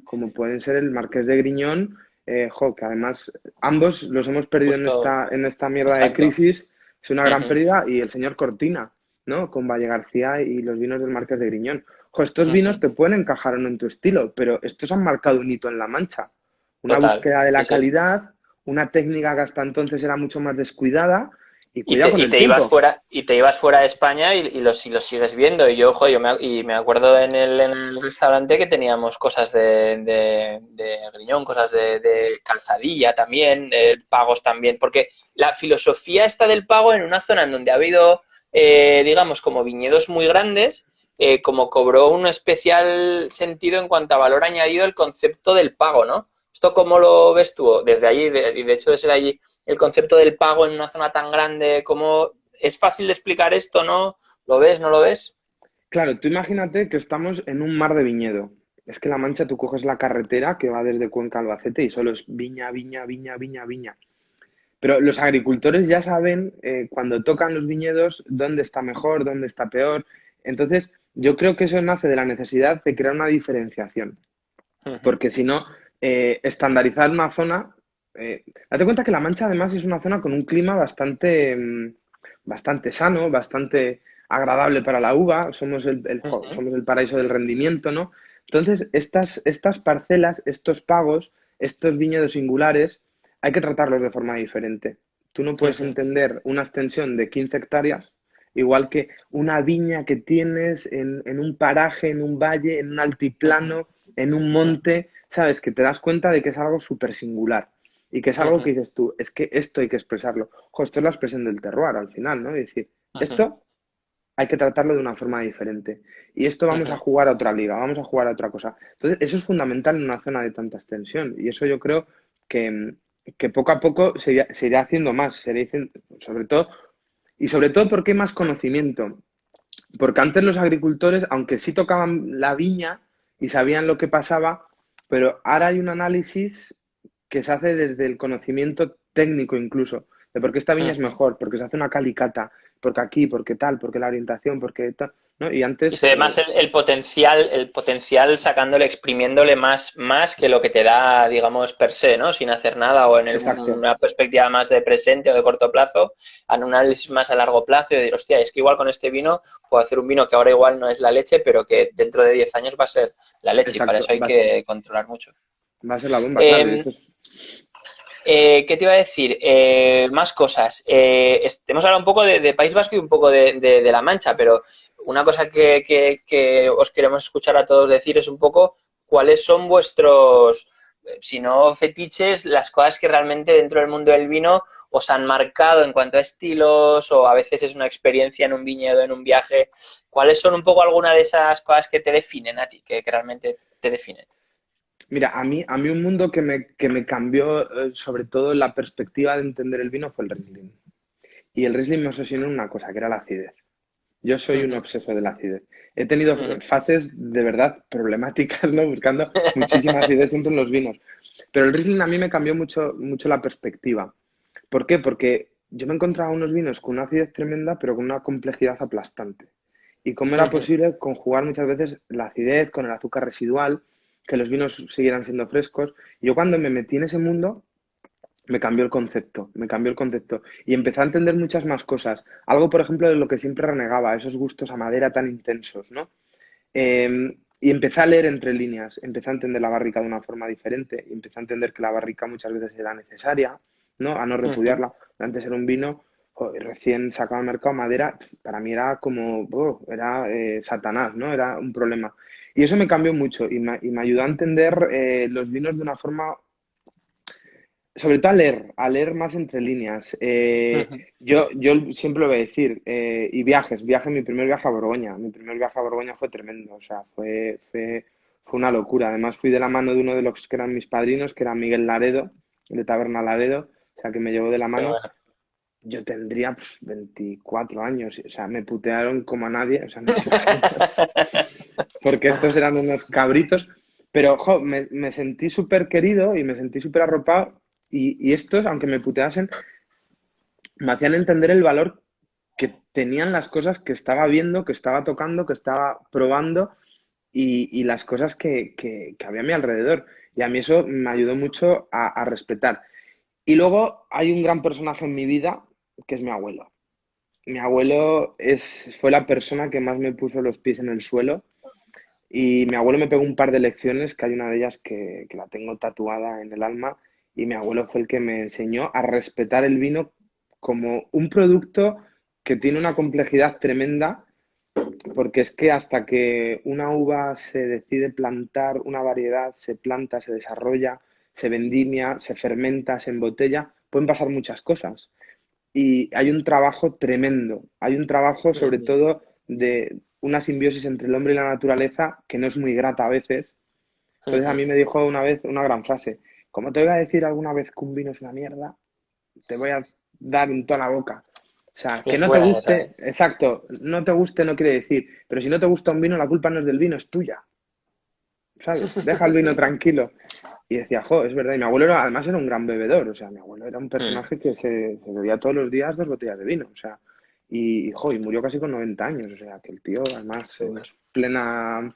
como pueden ser el Marqués de Griñón, que además ambos los hemos perdido en Justo, esta mierda de exacto. crisis, es una gran pérdida, y el señor Cortina, ¿no? Con Valle García y los vinos del Marqués de Griñón. Estos vinos te pueden encajar o no en tu estilo, pero estos han marcado un hito en La Mancha. Una Total. búsqueda de Sí, la sí. calidad, una técnica que hasta entonces era mucho más descuidada, y Y cuidado te, con y el te ibas tiempo. fuera, y te ibas fuera de España y los sigues viendo. Y yo, ojo, me acuerdo en el restaurante que teníamos cosas de Griñón, cosas de calzadilla también, pagos también, porque la filosofía está del pago en una zona en donde ha habido, digamos, como viñedos muy grandes, como cobró un especial sentido en cuanto a valor añadido el concepto del pago, ¿no? ¿Esto cómo lo ves tú? Desde allí, y de hecho desde allí el concepto del pago en una zona tan grande, ¿cómo es fácil de explicar esto, no? ¿Lo ves, no lo ves? Claro, tú imagínate que estamos en un mar de viñedo. Es que La Mancha, tú coges la carretera que va desde Cuenca a Albacete y solo es viña, viña, viña, viña, viña. Pero los agricultores ya saben, cuando tocan los viñedos, dónde está mejor, dónde está peor. Entonces, yo creo que eso nace de la necesidad de crear una diferenciación. Ujú, Porque si no, estandarizar una zona. Date cuenta que La Mancha, además, es una zona con un clima bastante sano, bastante agradable para la uva. ujú, Somos el paraíso del rendimiento, ¿no? Entonces, estas parcelas, estos pagos, estos viñedos singulares, hay que tratarlos de forma diferente. Tú no puedes ujú, entender una extensión de 15 hectáreas igual que una viña que tienes en un paraje, en un valle, en un ujú, altiplano, en un ujú, monte, ¿sabes? Que te das cuenta de que es algo súper singular y que es algo que ujú, dices tú, es que esto hay que expresarlo. Ojo, esto es la expresión del terroir al final, ¿no? Es decir, ujú, esto hay que tratarlo de una forma diferente. Y esto vamos a ujú, jugar a otra liga, vamos a jugar a otra cosa. Entonces, eso es fundamental en una zona de tanta extensión. Y eso yo creo que, que poco a poco se irá haciendo más, sobre todo, y sobre todo porque hay más conocimiento. Porque antes los agricultores, aunque sí tocaban la viña y sabían lo que pasaba, pero ahora hay un análisis que se hace desde el conocimiento técnico incluso, de por qué esta viña es Ujú. mejor, porque se hace una calicata, porque aquí, porque tal, porque la orientación, porque tal, ¿no? Y Y antes, se ve más el potencial sacándole, exprimiéndole más que lo que te da, digamos, per se, ¿no? Sin hacer nada o en exacto, una perspectiva más de presente o de corto plazo, en un análisis más a largo plazo y decir, hostia, es que igual con este vino puedo hacer un vino que ahora igual no es la leche, pero que dentro de 10 años va a ser la leche y para exacto, eso hay que controlar mucho. va a ser la bomba, claro, y Eh, eso es, ¿Qué te iba a decir? Más cosas. Hemos hablado un poco de País Vasco y un poco de La Mancha, pero una cosa que os queremos escuchar a todos decir es un poco cuáles son vuestros, si no fetiches, las cosas que realmente dentro del mundo del vino os han marcado en cuanto a estilos o a veces es una experiencia en un viñedo, en un viaje. ¿Cuáles son un poco alguna de esas cosas que te definen a ti, que realmente te definen? mira, a mí un mundo que me cambió, sobre todo la perspectiva de entender el vino fue el Riesling. Y el Riesling me obsesionó en una cosa, que era la acidez. Yo soy un Ujú, obseso de la acidez. He tenido ujú. fases de verdad problemáticas, ¿no? Buscando muchísima acidez siempre en los vinos. Pero el Riesling a mí me cambió mucho, mucho la perspectiva. ¿Por qué? Porque yo me encontraba unos vinos con una acidez tremenda, pero con una complejidad aplastante. Y cómo era Ujú. posible conjugar muchas veces la acidez con el azúcar residual, que los vinos siguieran siendo frescos. Y yo cuando me metí en ese mundo, me cambió el concepto y empecé a entender muchas más cosas. Algo, por ejemplo, de lo que siempre renegaba, esos gustos a madera tan intensos, ¿no? Y empecé a leer entre líneas, empecé a entender la barrica de una forma diferente, y empecé a entender que la barrica muchas veces era necesaria, ¿no? A no Ujú. repudiarla. Antes era un vino recién sacado al mercado, madera, para mí era como, era Satanás, ¿no? Era un problema. Y eso me cambió mucho y me ayudó a entender los vinos de una forma sobre todo a leer más entre líneas. Ujú. Yo siempre lo voy a decir, y mi primer viaje a Borgoña. Mi primer viaje a Borgoña fue tremendo, o sea, fue una locura. Además, fui de la mano de uno de los que eran mis padrinos, que era Miguel Laredo, de Taberna Laredo, o sea, que me llevó de la Qué mano. bueno. Yo tendría 24 años, o sea, me putearon como a nadie, o sea, no te imaginas, porque estos eran unos cabritos, pero jo, me sentí súper querido y me sentí súper arropado y estos, aunque me puteasen, me hacían entender el valor que tenían las cosas que estaba viendo, que estaba tocando, que estaba probando y las cosas que había a mi alrededor. Y a mí eso me ayudó mucho a respetar. Y luego hay un gran personaje en mi vida, que es mi abuelo. Mi abuelo fue la persona que más me puso los pies en el suelo y mi abuelo me pegó un par de lecciones, que hay una de ellas que la tengo tatuada en el alma, y mi abuelo fue el que me enseñó a respetar el vino como un producto que tiene una complejidad tremenda, porque es que hasta que una uva se decide plantar, una variedad se planta, se desarrolla, se vendimia, se fermenta, se embotella, pueden pasar muchas cosas y hay un trabajo tremendo. Hay un trabajo sobre Ujú. todo de una simbiosis entre el hombre y la naturaleza que no es muy grata a veces. Entonces a Ujú. mí me dijo una vez una gran frase, como te voy a decir alguna vez que un vino es una mierda, te voy a dar en toda la boca. O sea, que Es no te buena esa, ¿eh? guste, exacto, no te guste no quiere decir, pero si no te gusta un vino, la culpa no es del vino, es tuya, ¿sabes? Deja el vino tranquilo. Y decía, jo, es verdad. Y mi abuelo además era un gran bebedor. O sea, mi abuelo era un Mm. personaje que se bebía todos los días 2 botellas de vino. O sea, jo, y murió casi con 90 años. O sea, que el tío, además, Qué en bueno. plena,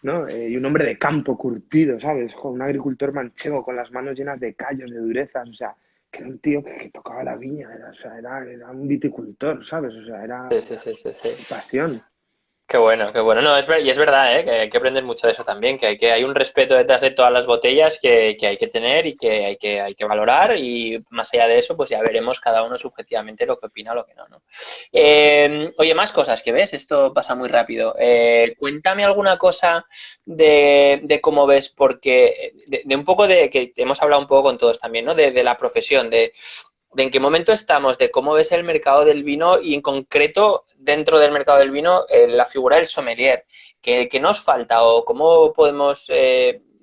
¿no? Y un hombre de campo curtido, ¿sabes? Jo, un agricultor manchego con las manos llenas de callos, de durezas. O sea, que era un tío que tocaba la viña. O sea, era un viticultor, ¿sabes? O sea, Sí, era sí, sí, sí, sí. pasión. Qué bueno, qué bueno. No, y es verdad, ¿eh? Que hay que aprender mucho de eso también, que hay un respeto detrás de todas las botellas que hay que tener y que hay que valorar y más allá de eso, pues ya veremos cada uno subjetivamente lo que opina o lo que no, ¿no? Oye, más cosas que ves, esto pasa muy rápido. Cuéntame alguna cosa de cómo ves, porque de un poco de que hemos hablado un poco con todos también, ¿no? De la profesión, de en qué momento estamos, de cómo ves el mercado del vino y en concreto dentro del mercado del vino la figura del sommelier. ¿Qué nos falta o cómo podemos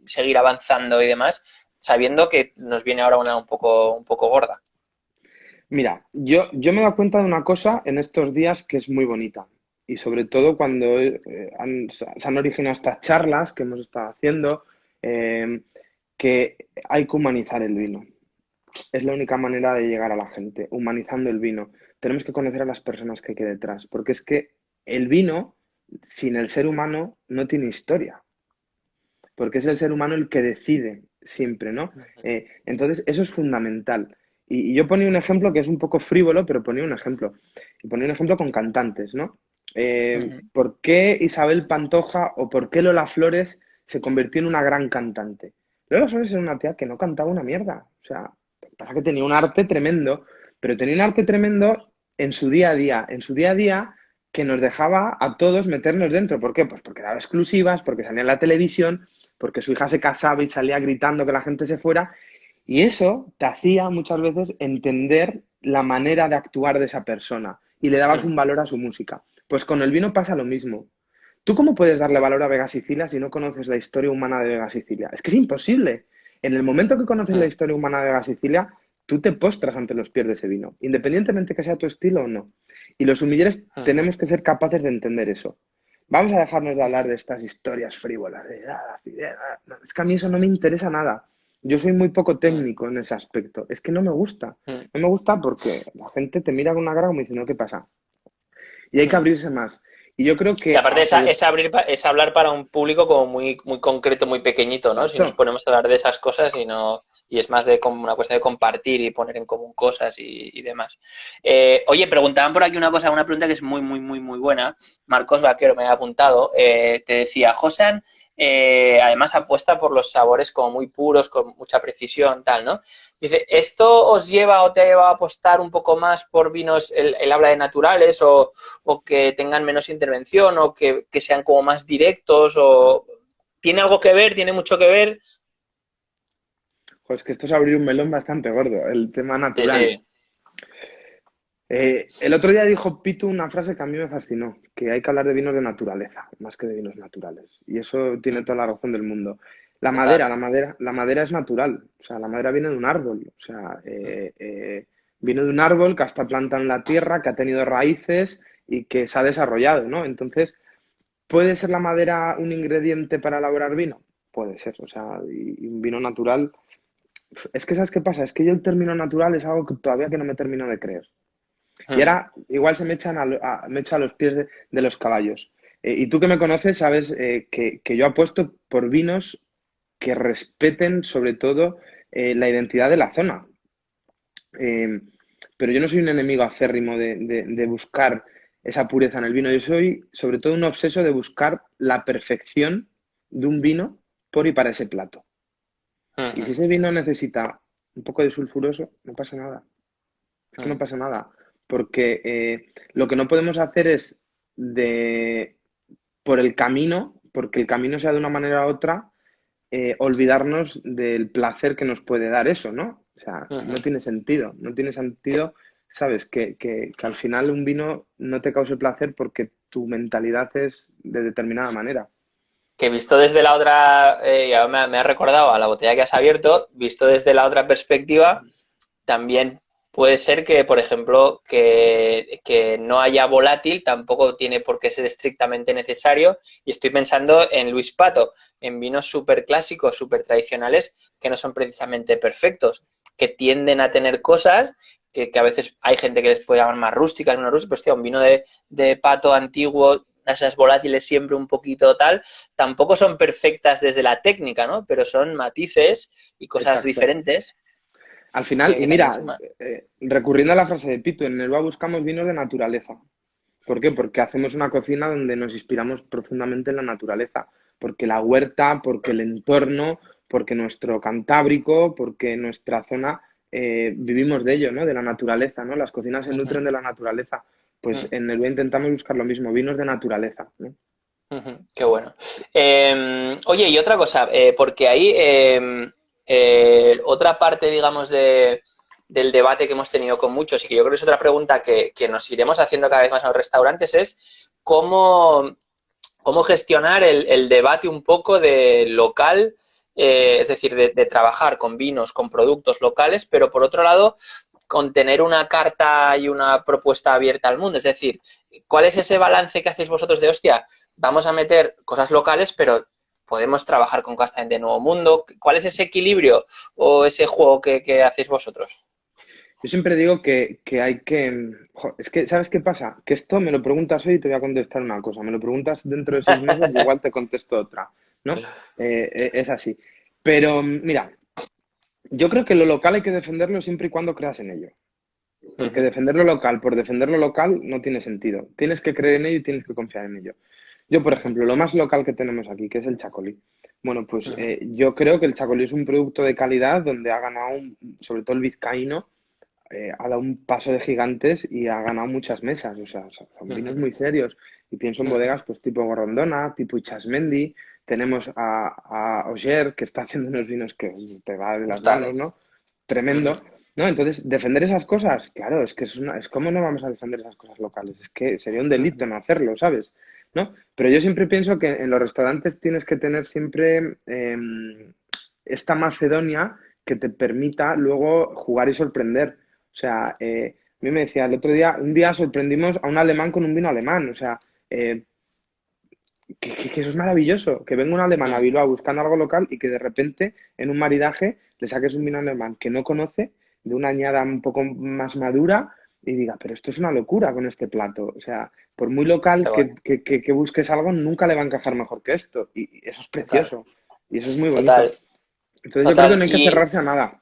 seguir avanzando y demás? sabiendo que nos viene ahora una un poco gorda. Mira, yo me he dado cuenta de una cosa en estos días que es muy bonita. Y sobre todo cuando se han originado estas charlas que hemos estado haciendo, eh, que hay que humanizar el vino. Es la única manera de llegar a la gente, humanizando el vino. Tenemos que conocer a las personas que hay que detrás, porque es que el vino, sin el ser humano, no tiene historia, porque es el ser humano el que decide siempre, ¿no? Entonces, eso es fundamental. Y yo ponía un ejemplo que es un poco frívolo, pero ponía un ejemplo. Y ponía un ejemplo con cantantes, ¿no? Ujú. ¿Por qué Isabel Pantoja o por qué Lola Flores se convirtió en una gran cantante? Lola Flores era una tía que no cantaba una mierda. O sea, lo que pasa es que tenía un arte tremendo, pero tenía un arte tremendo en su día a día, que nos dejaba a todos meternos dentro. ¿Por qué? Pues porque daba exclusivas, porque salía en la televisión, porque su hija se casaba y salía gritando que la gente se fuera. Y eso te hacía muchas veces entender la manera de actuar de esa persona y le dabas un Ujú. valor a su música. Pues con el vino pasa lo mismo. ¿Tú cómo puedes darle valor a Vega Sicilia si no conoces la historia humana de Vega Sicilia? Es que es imposible. En el momento que conoces la Ujú. historia humana de Vega Sicilia, tú te postras ante los pies de ese vino, independientemente que sea tu estilo o no. Y los humilleres Ujú. tenemos que ser capaces de entender eso. Vamos a dejarnos de hablar de estas historias frívolas. No, es que a mí eso no me interesa nada. Yo soy muy poco Ujú. técnico en ese aspecto. Es que no me gusta. Ujú. No me gusta porque la gente te mira con una cara como diciendo, ¿qué pasa? Y hay que Ujú. abrirse más. Y yo creo Y que, aparte sobre... es abrir, es hablar para un público como muy, muy concreto, muy pequeñito, ¿no? Si nos Exacto. ponemos a hablar de esas cosas y no, y es más de como una cuestión de compartir y poner en común cosas y demás. Oye, preguntaban por aquí una cosa, una pregunta que es muy, muy, muy, muy buena. Marcos Vaquero me ha apuntado. Te decía, Josan, además apuesta por los sabores como muy puros, con mucha precisión, tal, ¿no? Dice, ¿esto os lleva o te ha llevado a apostar un poco más por vinos, el habla de naturales o que tengan menos intervención o que sean como más directos o tiene algo que ver, tiene mucho que ver? Pues que esto es abrir un melón bastante gordo, el tema Sí, natural. sí. El otro día dijo Pitu una frase que a mí me fascinó, que hay que hablar de vinos de naturaleza, más que de vinos naturales. Y eso tiene toda la razón del mundo. Total. La madera es natural, o sea, la madera viene de un árbol, o sea, viene de un árbol que está plantado en la tierra, que ha tenido raíces y que se ha desarrollado, ¿no? Entonces, ¿puede ser la madera un ingrediente para elaborar vino? Puede ser, o sea, y un vino natural. Es que, ¿sabes qué pasa? Es que yo el término natural es algo que todavía que no me termino de creer. Y Ujú. ahora igual se me echan me echo a los pies de los caballos. Y tú que me conoces sabes que yo apuesto por vinos que respeten sobre todo la identidad de la zona. Eh, pero yo no soy un enemigo acérrimo de buscar esa pureza en el vino. Yo soy sobre todo un obseso de buscar la perfección de un vino por y para ese plato. Y Ujú. si ese vino necesita un poco de sulfuroso, no pasa nada. Es que no Ujú. pasa nada, porque lo que no podemos hacer es de por el camino, porque el camino sea de una manera u otra, olvidarnos del placer que nos puede dar eso, ¿no? O sea, Ujú. no tiene sentido, no tiene Que, sentido, ¿sabes? Que al final un vino no te cause placer porque tu mentalidad es de determinada manera. que visto desde la otra, ya me ha recordado a la botella que has abierto, visto desde la otra perspectiva, también puede ser que, por ejemplo, que no haya volátil, tampoco tiene por qué ser estrictamente necesario. Y estoy pensando en Luis Pato, en vinos súper clásicos, súper tradicionales, que no son precisamente perfectos, que tienden a tener cosas que a veces hay gente que les puede llamar más rústicas, menos rústicas, pero hostia, un vino de pato antiguo, esas volátiles siempre un poquito tal, tampoco son perfectas desde la técnica, ¿no? Pero son matices y cosas Exacto. diferentes Al final, y que también mira, suman. recurriendo a la frase de Pito, en Elba buscamos vinos de naturaleza. ¿Por qué? Porque hacemos una cocina donde nos inspiramos profundamente en la naturaleza. Porque la huerta, porque el entorno, porque nuestro Cantábrico, porque nuestra zona vivimos de ello, ¿no? De la naturaleza, ¿no? Las cocinas se Ujú. nutren de la naturaleza. Pues Mm. en el B intentamos buscar lo mismo, vinos de naturaleza, ¿no? Ujú. Qué bueno. Oye, y otra cosa, porque ahí otra parte, digamos, del debate que hemos tenido con muchos y que yo creo que es otra pregunta que nos iremos haciendo cada vez más en los restaurantes es cómo gestionar el debate un poco de local es decir, de trabajar con vinos, con productos locales, pero por otro lado, con tener una carta y una propuesta abierta al mundo. Es decir, ¿cuál es ese balance que hacéis vosotros de, hostia, vamos a meter cosas locales, pero podemos trabajar con casta de nuevo mundo? ¿Cuál es ese equilibrio o ese juego que hacéis vosotros? Yo siempre digo que hay que... es que, ¿sabes qué pasa? Que esto me lo preguntas hoy y te voy a contestar una cosa. Me lo preguntas dentro de 6 meses y igual te contesto otra, ¿no? Es así. Pero mira, yo creo que lo local hay que defenderlo siempre y cuando creas en ello. Porque Ujú, defender lo local por defender lo local no tiene sentido. Tienes que creer en ello y tienes que confiar en ello. Yo, por ejemplo, lo más local que tenemos aquí, que es el chacolí. Bueno, pues ujú, yo creo que el chacolí es un producto de calidad donde ha ganado, sobre todo el vizcaíno, ha dado un paso de gigantes y ha ganado muchas mesas. O sea, son vinos ujú, muy serios. Y pienso en ujú. bodegas pues tipo Gorondona, tipo Ichasmendi. Tenemos a Ogier, que está haciendo unos vinos que te va de las manos, Brutales. ¿no? Ujú, Tremendo. ¿No? Entonces, defender esas cosas, claro, es que es como no vamos a defender esas cosas locales. Es que sería un delito ujú. no hacerlo, ¿sabes? ¿No? Pero yo siempre pienso que en los restaurantes tienes que tener siempre esta Macedonia que te permita luego jugar y sorprender. O sea, a mí me decía el otro día, un día sorprendimos a un alemán con un vino alemán. O sea, que eso es maravilloso. Que venga un alemán a Mm, Bilbao buscando algo local y que de repente en un maridaje le saques un vino alemán que no conoce, de una añada un poco más madura y diga, pero esto es una locura con este plato. O sea, por muy local qué bueno. que busques algo, nunca le va a encajar mejor que esto. Y eso es Total, precioso. Y eso es muy bonito. total, Entonces yo creo que total. no hay que cerrarse a nada.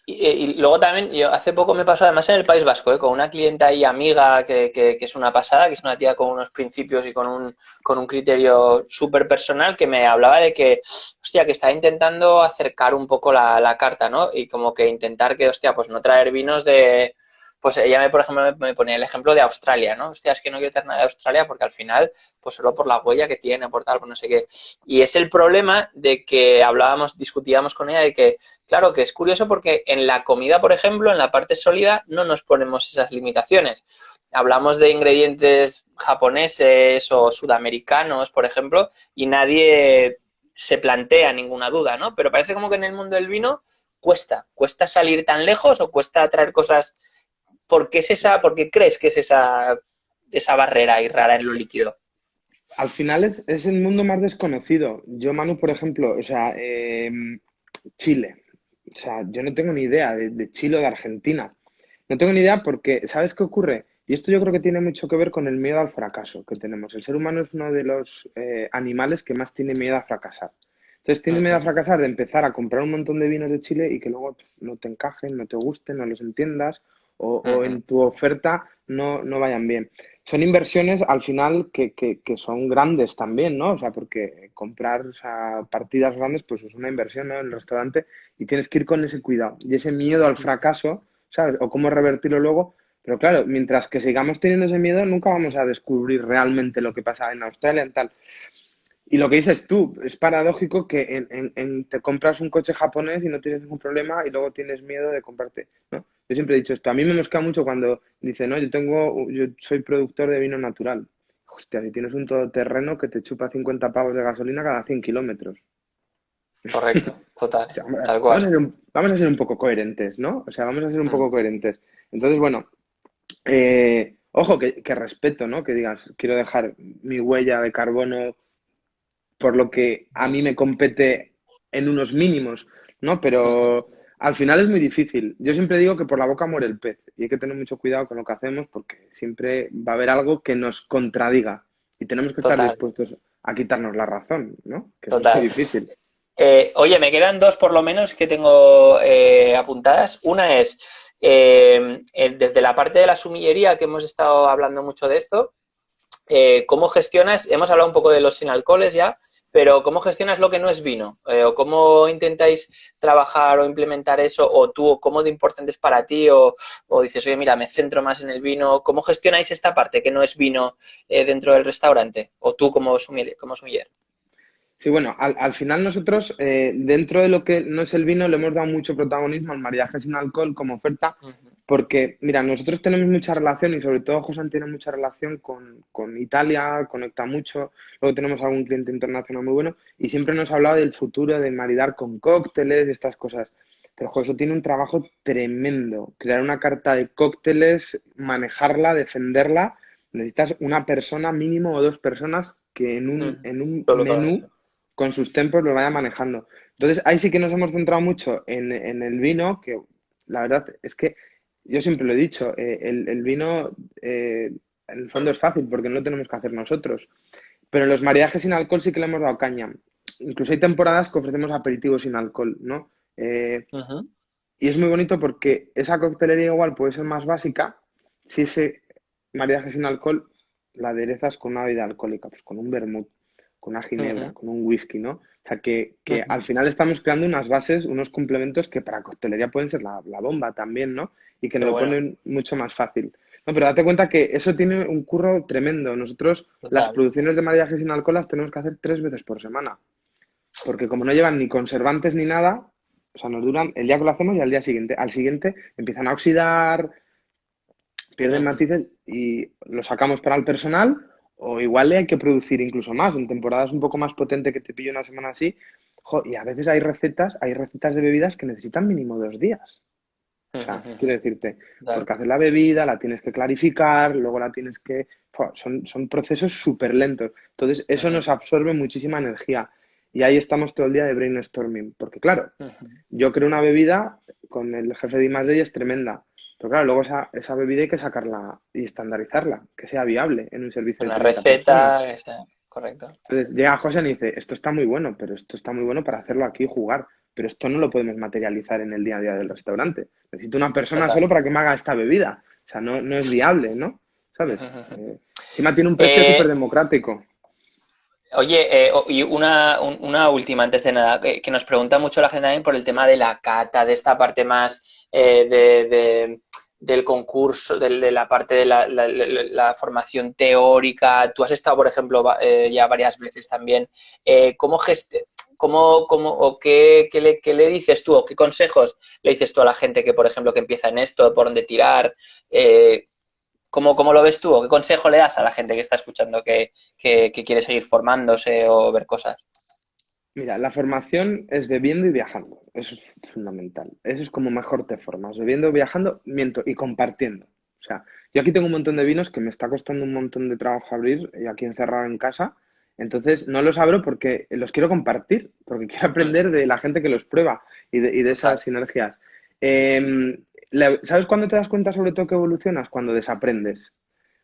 Y luego también, yo hace poco me pasó además en el País Vasco, con una clienta ahí amiga que es una pasada, que es una tía con unos principios y con un criterio súper personal, que me hablaba de que, hostia, que estaba intentando acercar un poco la carta, ¿no? Y como que intentar que, hostia, pues no traer vinos de... Pues ella, por ejemplo, me ponía el ejemplo de Australia, ¿no? Hostia, es que no quiero traer nada de Australia porque al final, pues solo por la huella que tiene, por tal, por no sé qué. Y es el problema de que hablábamos, discutíamos con ella de que claro que es curioso porque en la comida, por ejemplo, en la parte sólida, no nos ponemos esas limitaciones. Hablamos de ingredientes japoneses o sudamericanos, por ejemplo, y nadie se plantea ninguna duda, ¿no? Pero parece como que en el mundo del vino cuesta salir tan lejos o cuesta traer cosas. ¿Por qué es esa, por qué crees que es esa barrera ahí rara en lo líquido? Al final es el mundo más desconocido. Yo, Manu, por ejemplo, o sea, Chile. O sea, yo no tengo ni idea de Chile o de Argentina. No tengo ni idea porque, ¿sabes qué ocurre? Y esto yo creo que tiene mucho que ver con el miedo al fracaso que tenemos. El ser humano es uno de los animales que más tiene miedo a fracasar. Entonces, tiene miedo a fracasar de empezar a comprar un montón de vinos de Chile y que luego no te encajen, no te gusten, no los entiendas o en tu oferta no vayan bien. Son inversiones al final que son grandes también, ¿no? O sea, porque comprar, o sea, partidas grandes pues es una inversión, ¿no? En el restaurante y tienes que ir con ese cuidado y ese miedo al fracaso, ¿sabes? O cómo revertirlo luego. Pero claro, mientras que sigamos teniendo ese miedo, nunca vamos a descubrir realmente lo que pasa en Australia, en tal. Y lo que dices tú, es paradójico que te compras un coche japonés y no tienes ningún problema y luego tienes miedo de comprarte, ¿no? Yo siempre he dicho esto. A mí me mosquea mucho cuando dice, no, yo soy productor de vino natural. Hostia, si tienes un todoterreno que te chupa 50 pavos de gasolina cada 100 kilómetros. Correcto, total, O sea, tal vamos a cual. ser vamos a ser un poco coherentes, ¿no? O sea, vamos a ser un Mm, poco coherentes. Entonces, bueno, ojo, que respeto, ¿no? Que digas, quiero dejar mi huella de carbono por lo que a mí me compete en unos mínimos, ¿no? ujú, Pero al final es muy difícil. Yo siempre digo que por la boca muere el pez y hay que tener mucho cuidado con lo que hacemos porque siempre va a haber algo que nos contradiga y tenemos que estar total, dispuestos a quitarnos la razón, ¿no? Que eso es muy total. difícil. Oye, me quedan dos por lo menos que tengo apuntadas. Una es, desde la parte de la sumillería, que hemos estado hablando mucho de esto, ¿cómo gestionas? Hemos hablado un poco de los sin alcoholes ya, pero ¿cómo gestionas lo que no es vino? ¿O cómo intentáis trabajar o implementar eso? ¿O tú, cómo de importante es para ti? O dices, oye, mira, me centro más en el vino. ¿Cómo gestionáis esta parte que no es vino dentro del restaurante? ¿O tú como sommelier? Como sommelier? Sí, bueno, al final nosotros, dentro de lo que no es el vino, le hemos dado mucho protagonismo al maridaje sin alcohol como oferta, porque, mira, nosotros tenemos mucha relación y sobre todo Josan tiene mucha relación con Italia, conecta mucho, luego tenemos algún cliente internacional muy bueno y siempre nos ha hablado del futuro, de maridar con cócteles y estas cosas. Pero, jo, eso tiene un trabajo tremendo. Crear una carta de cócteles, manejarla, defenderla. Necesitas una persona mínimo o dos personas que en un Solo para menú eso. con sus tempos lo vaya manejando. Entonces, ahí sí que nos hemos centrado mucho en el vino, que la verdad es que yo siempre lo he dicho, el vino en el fondo es fácil porque no lo tenemos que hacer nosotros. Pero en los maridajes sin alcohol sí que le hemos dado caña. Incluso hay temporadas que ofrecemos aperitivos sin alcohol, ¿no? Ujú, Y es muy bonito porque esa coctelería igual puede ser más básica si ese maridaje sin alcohol la aderezas con una bebida alcohólica, pues con un vermut, con una ginebra, ujú, con un whisky, ¿no? O sea, que al ujú. final estamos creando unas bases, unos complementos que para coctelería pueden ser la bomba también, ¿no? Y que Qué nos lo bueno, ponen mucho más fácil. No, pero date cuenta que eso tiene un curro tremendo. Nosotros las total. producciones de maridaje sin alcohol las tenemos que hacer 3 veces por semana. Porque como no llevan ni conservantes ni nada, o sea, nos duran el día que lo hacemos y al siguiente empiezan a oxidar, pierden Ujú. matices y lo sacamos para el personal o igual le hay que producir incluso más. En temporadas un poco más potente que te pillo una semana así, jo, y a veces hay recetas de bebidas que necesitan mínimo 2 días. O Ujú, sea, quiero ujú. decirte, Total. porque haces la bebida, la tienes que clarificar, luego la tienes que... son procesos súper lentos. Entonces, eso Ujú, nos absorbe muchísima energía. Y ahí estamos todo el día de brainstorming. Porque claro, ujú. yo creo una bebida con el jefe de I+D y es tremenda. Pero claro, luego esa bebida hay que sacarla y estandarizarla, que sea viable en un servicio de Una 30 personas. receta, correcto. Entonces llega José y dice, esto está muy bueno, pero esto está muy bueno para hacerlo aquí y jugar, pero esto no lo podemos materializar en el día a día del restaurante. Necesito una persona Total. solo para que me haga esta bebida. O sea, no es viable, ¿no? Ujú, ¿Sabes? ujú. Encima tiene un precio súper Eh, democrático. Oye, y una última antes de nada, que nos pregunta mucho la gente también por el tema de la cata, de esta parte más del concurso, de la parte de la formación teórica. Tú has estado, por ejemplo, ya varias veces también. ¿Cómo o qué le dices tú o qué consejos le dices tú a la gente que, por ejemplo, que empieza en esto, por dónde tirar? Eh, cómo lo ves tú o qué consejo le das a la gente que está escuchando que quiere seguir formándose o ver cosas? Mira, la formación es bebiendo y viajando. Eso es fundamental. Eso es como mejor te formas. Bebiendo, viajando, miento, y compartiendo. O sea, yo aquí tengo un montón de vinos que me está costando un montón de trabajo abrir y aquí encerrado en casa. Entonces, no los abro porque los quiero compartir, porque quiero aprender de la gente que los prueba y de esas Total. sinergias. ¿Sabes cuándo te das cuenta sobre todo que evolucionas? Cuando desaprendes.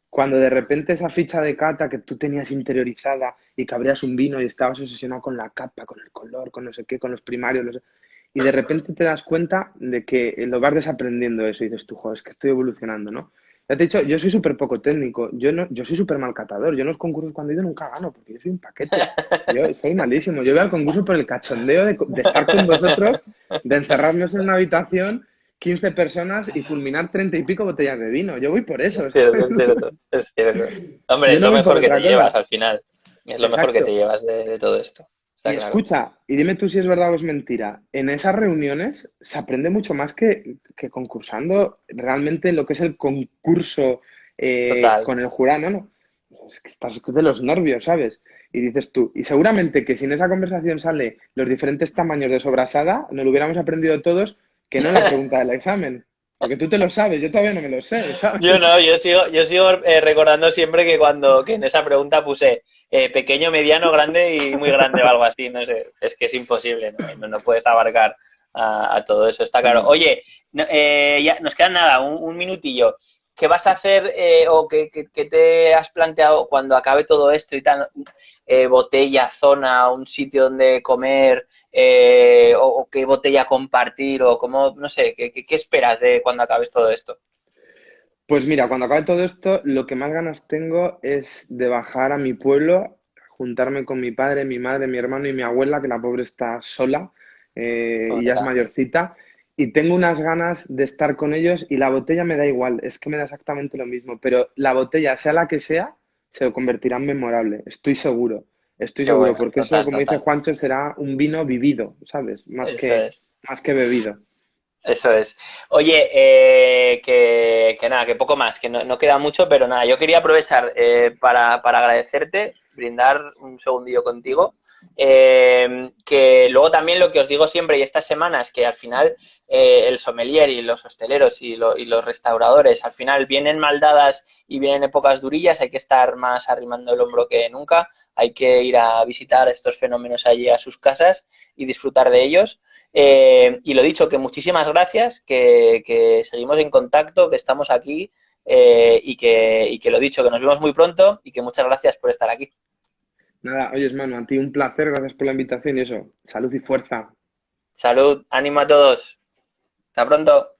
Cuando de repente esa ficha de cata que tú tenías interiorizada y que abrías un vino y estabas obsesionado con la capa, con el color, con no sé qué, con los primarios, y de repente te das cuenta de que lo vas desaprendiendo eso y dices tú, joder, es que estoy evolucionando, ¿no? Ya te he dicho, yo soy súper poco técnico, yo no, yo soy súper mal catador, yo en los concursos cuando he ido nunca gano, porque yo soy un paquete, yo soy malísimo, yo voy al concurso por el cachondeo de estar con vosotros, de encerrarnos en una habitación 15 personas y fulminar 30 y pico botellas de vino. Yo voy por eso, Es ¿sabes? cierto, es cierto, es cierto. Hombre, Yo es no lo voy por mejor que te otra llevas cosa. al final. Es lo mejor que te Exacto. llevas de todo esto. Está Y claro. escucha, y dime tú si es verdad o es mentira. En esas reuniones se aprende mucho más que concursando realmente lo que es el concurso Total. con el jurado, ¿no? Es que estás de los nervios, ¿sabes? Y dices tú, y seguramente que si en esa conversación sale los diferentes tamaños de sobrasada, nos lo hubiéramos aprendido todos que no en la pregunta del examen. Porque tú te lo sabes, yo todavía no me lo sé, ¿sabes? Yo no, yo sigo recordando siempre que en esa pregunta puse pequeño, mediano, grande y muy grande o algo así, no sé, es que es imposible, no puedes abarcar a todo eso, está claro. No. Oye, ya nos queda nada, un minutillo. ¿Qué vas a hacer o qué te has planteado cuando acabe todo esto y tal? Botella, zona, un sitio donde comer, o qué botella compartir, o cómo, no sé, qué esperas de cuando acabes todo esto? Pues mira, cuando acabe todo esto, lo que más ganas tengo es de bajar a mi pueblo, juntarme con mi padre, mi madre, mi hermano y mi abuela, que la pobre está sola y ya es Hola. mayorcita. Y tengo unas ganas de estar con ellos y la botella me da igual, es que me da exactamente lo mismo, pero la botella, sea la que sea, se convertirá en memorable, estoy Qué seguro, bueno, porque eso, total, como dice total. Juancho, será un vino vivido, ¿sabes? Eso es. Más que bebido. Eso es. Oye, que nada, que poco más, que no queda mucho, pero nada, yo quería aprovechar para agradecerte, brindar un segundillo contigo, que luego también lo que os digo siempre y estas semanas, que al final el sommelier y los hosteleros y los restauradores al final vienen mal dadas y vienen épocas durillas, hay que estar más arrimando el hombro que nunca, hay que ir a visitar estos fenómenos allí a sus casas y disfrutar de ellos. Y lo dicho, que muchísimas gracias, que seguimos en contacto, que estamos aquí y que lo dicho, que nos vemos muy pronto y que muchas gracias por estar aquí. Nada, oye, Manu, a ti un placer, gracias por la invitación y eso. Salud y fuerza. Salud, ánimo a todos. Hasta pronto.